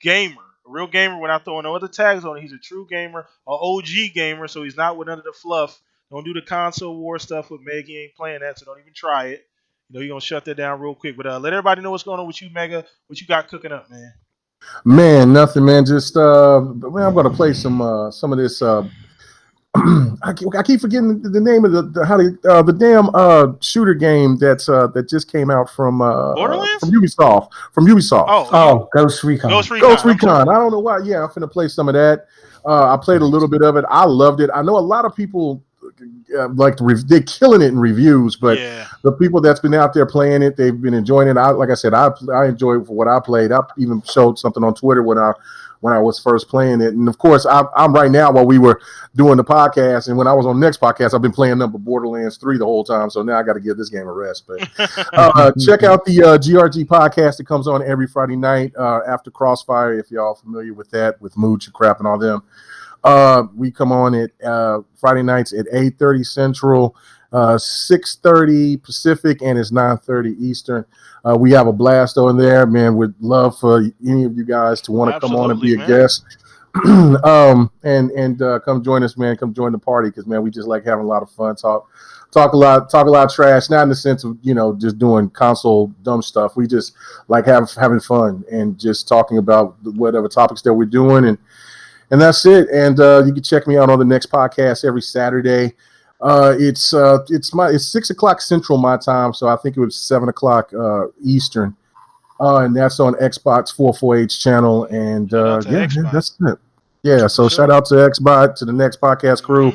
gamer. A real gamer without throwing no other tags on it. He's a true gamer, an OG gamer, so he's not with none of the fluff. Don't do the console war stuff with Meg. He ain't playing that, so don't even try it. You know, you're going to shut that down real quick. But let everybody know what's going on with you, Mega. What you got cooking up, man? Man, nothing, man. Just I'm going to play some of this. I keep forgetting the name of the damn shooter game that just came out from Borderlands? From Ubisoft. Oh, Ghost Recon. Ghost Recon. I don't know why. Yeah, I'm finna play some of that. I played a little bit of it. I loved it. I know a lot of people they're killing it in reviews, but the people that's been out there playing it, they've been enjoying it. Like I said, I enjoyed it for what I played. I even showed something on Twitter when I was first playing it. And of course, I'm right now while we were doing the podcast, and when I was on the next podcast, I've been playing number Borderlands 3 the whole time. So now I got to give this game a rest. But check out the GRG podcast that comes on every Friday night after Crossfire, if y'all familiar with that, with Mooch and Crap and all them. We come on at Friday nights at 8:30 Central, 6:30 Pacific, and it's 9:30 Eastern. We have a blast over there, man. We'd love for any of you guys to want to come on and be a guest. And come join us, man. Come join the party because, man, we just like having a lot of fun. Talk a lot of trash, not in the sense of, just doing console dumb stuff. We just like having fun and just talking about whatever topics that we're doing, and that's it. And you can check me out on the next podcast every Saturday. It's 6 o'clock Central my time, so I think it was 7 o'clock Eastern, and that's on Xbox 448's channel. And that's it. Yeah, so shout out to Xbox, to the next podcast crew,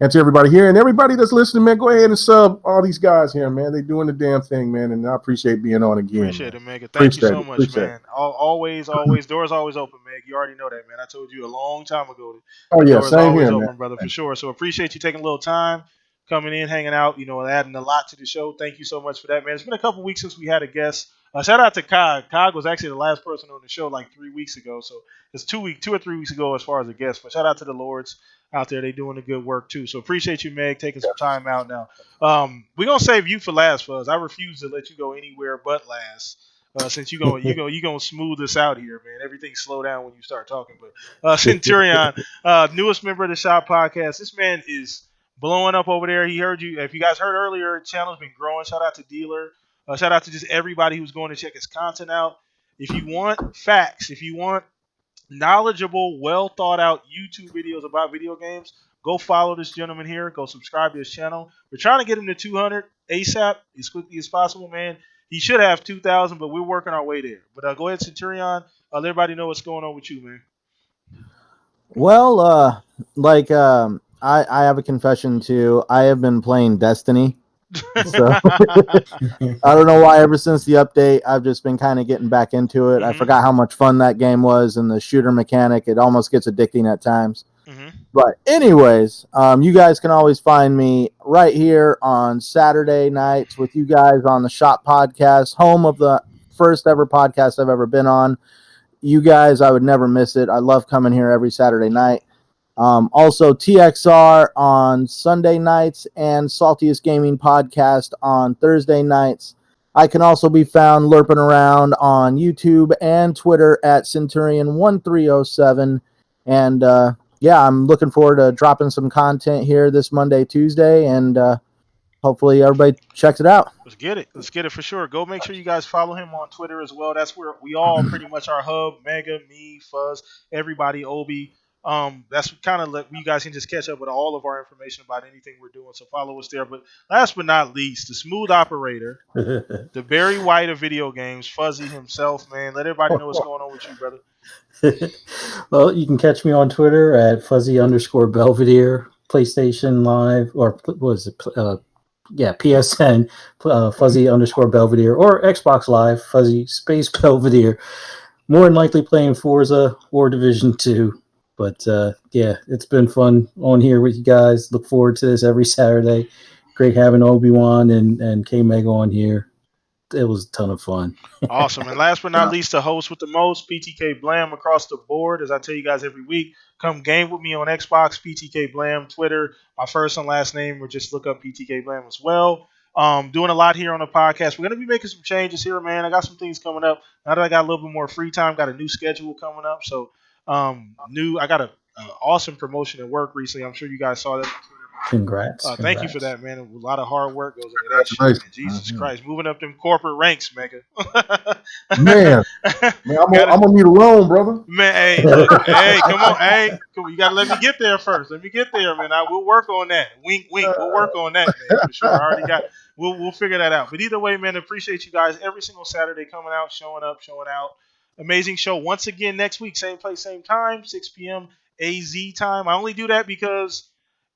and to everybody here and everybody that's listening, man. Go ahead and sub all these guys here, man. They're doing the damn thing, man, and I appreciate being on again. Appreciate it, Mega. Thank you so much, man. Always, doors always open, Meg. You already know that, man. I told you a long time ago. Oh yeah, doors same always here, open, man. brother, for sure. So appreciate you taking a little time, coming in, hanging out, adding a lot to the show. Thank you so much for that, man. It's been a couple weeks since we had a guest. Shout out to Cog. Cog was actually the last person on the show like 3 weeks ago, so it's 2 or 3 weeks ago as far as a guest. But shout out to the Lords out there. They doing the good work too. So appreciate you, Meg, taking some time out now. We're gonna save you for last, Fuzz. I refuse to let you go anywhere but last. Since you gonna smooth this out here, man. Everything slow down when you start talking. But Centurion, newest member of the Shop Podcast. This man is blowing up over there. He heard you. If you guys heard earlier, the channel's been growing. Shout out to Dealer. Shout out to just everybody who's going to check his content out. If you want facts, if you want knowledgeable, well thought out YouTube videos about video games, go follow this gentleman here. Go subscribe to his channel. We're trying to get him to 200 ASAP as quickly as possible, man. He should have 2,000, but we're working our way there. But go ahead, Centurion. Let everybody know what's going on with you, man. Well, I have a confession too. I have been playing Destiny. So I don't know why ever since the update I've just been kind of getting back into it. I forgot how much fun that game was, and the shooter mechanic, it almost gets addicting at times. But anyways, you guys can always find me right here on Saturday nights with you guys on the Shop Podcast, home of the first ever podcast I've ever been on. You guys, I would never miss it. I love coming here every Saturday night. Also TXR on Sunday nights and Saltiest Gaming Podcast on Thursday nights. I can also be found lurping around on YouTube and Twitter at Centurion1307. And yeah, I'm looking forward to dropping some content here this Monday, Tuesday, and hopefully everybody checks it out. Let's get it. Let's get it for sure. Go make sure you guys follow him on Twitter as well. That's where we all pretty much our hub. Mega, me, Fuzz, everybody, Obi. That's kind of like you guys can just catch up with all of our information about anything we're doing. So follow us there. But last but not least, the smooth operator, the Barry White of video games, Fuzzy himself, man. Let everybody know what's going on with you, brother. Well, you can catch me on Twitter at fuzzy_Belvedere, PlayStation Live, or what was it? PSN, fuzzy_Belvedere, or Xbox Live, fuzzy space Belvedere. More than likely playing Forza or Division 2. But yeah, it's been fun on here with you guys. Look forward to this every Saturday. Great having Obi-Wan and K-Mega on here. It was a ton of fun. Awesome. And last but not least, the host with the most, PTK Blam across the board. As I tell you guys every week, come game with me on Xbox, PTK Blam, Twitter, my first and last name, or just look up PTK Blam as well. Doing a lot here on the podcast. We're going to be making some changes here, man. I got some things coming up. Now that I got a little bit more free time, got a new schedule coming up. So, I got a awesome promotion at work recently. I'm sure you guys saw that. Congrats. Thank you for that, man. A lot of hard work goes into that shit, man. Jesus Christ. Moving up them corporate ranks, Mega. Man, I'm gonna need a loan, brother. Man, hey, look, hey, come on, hey, you gotta let me get there first. Let me get there, man. We'll work on that. Wink, wink. We'll work on that, man, for sure. I already got. We'll figure that out. But either way, man, appreciate you guys every single Saturday coming out, showing up, showing out. Amazing show once again next week, same place, same time, 6 p.m. AZ time. I only do that because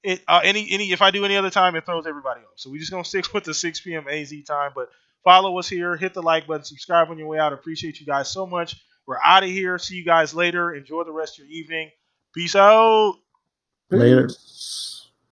it if I do any other time, it throws everybody off. So we're just gonna stick with the 6 p.m. AZ time. But follow us here, hit the like button, subscribe on your way out. Appreciate you guys so much. We're out of here. See you guys later. Enjoy the rest of your evening. Peace out. Later. Peace.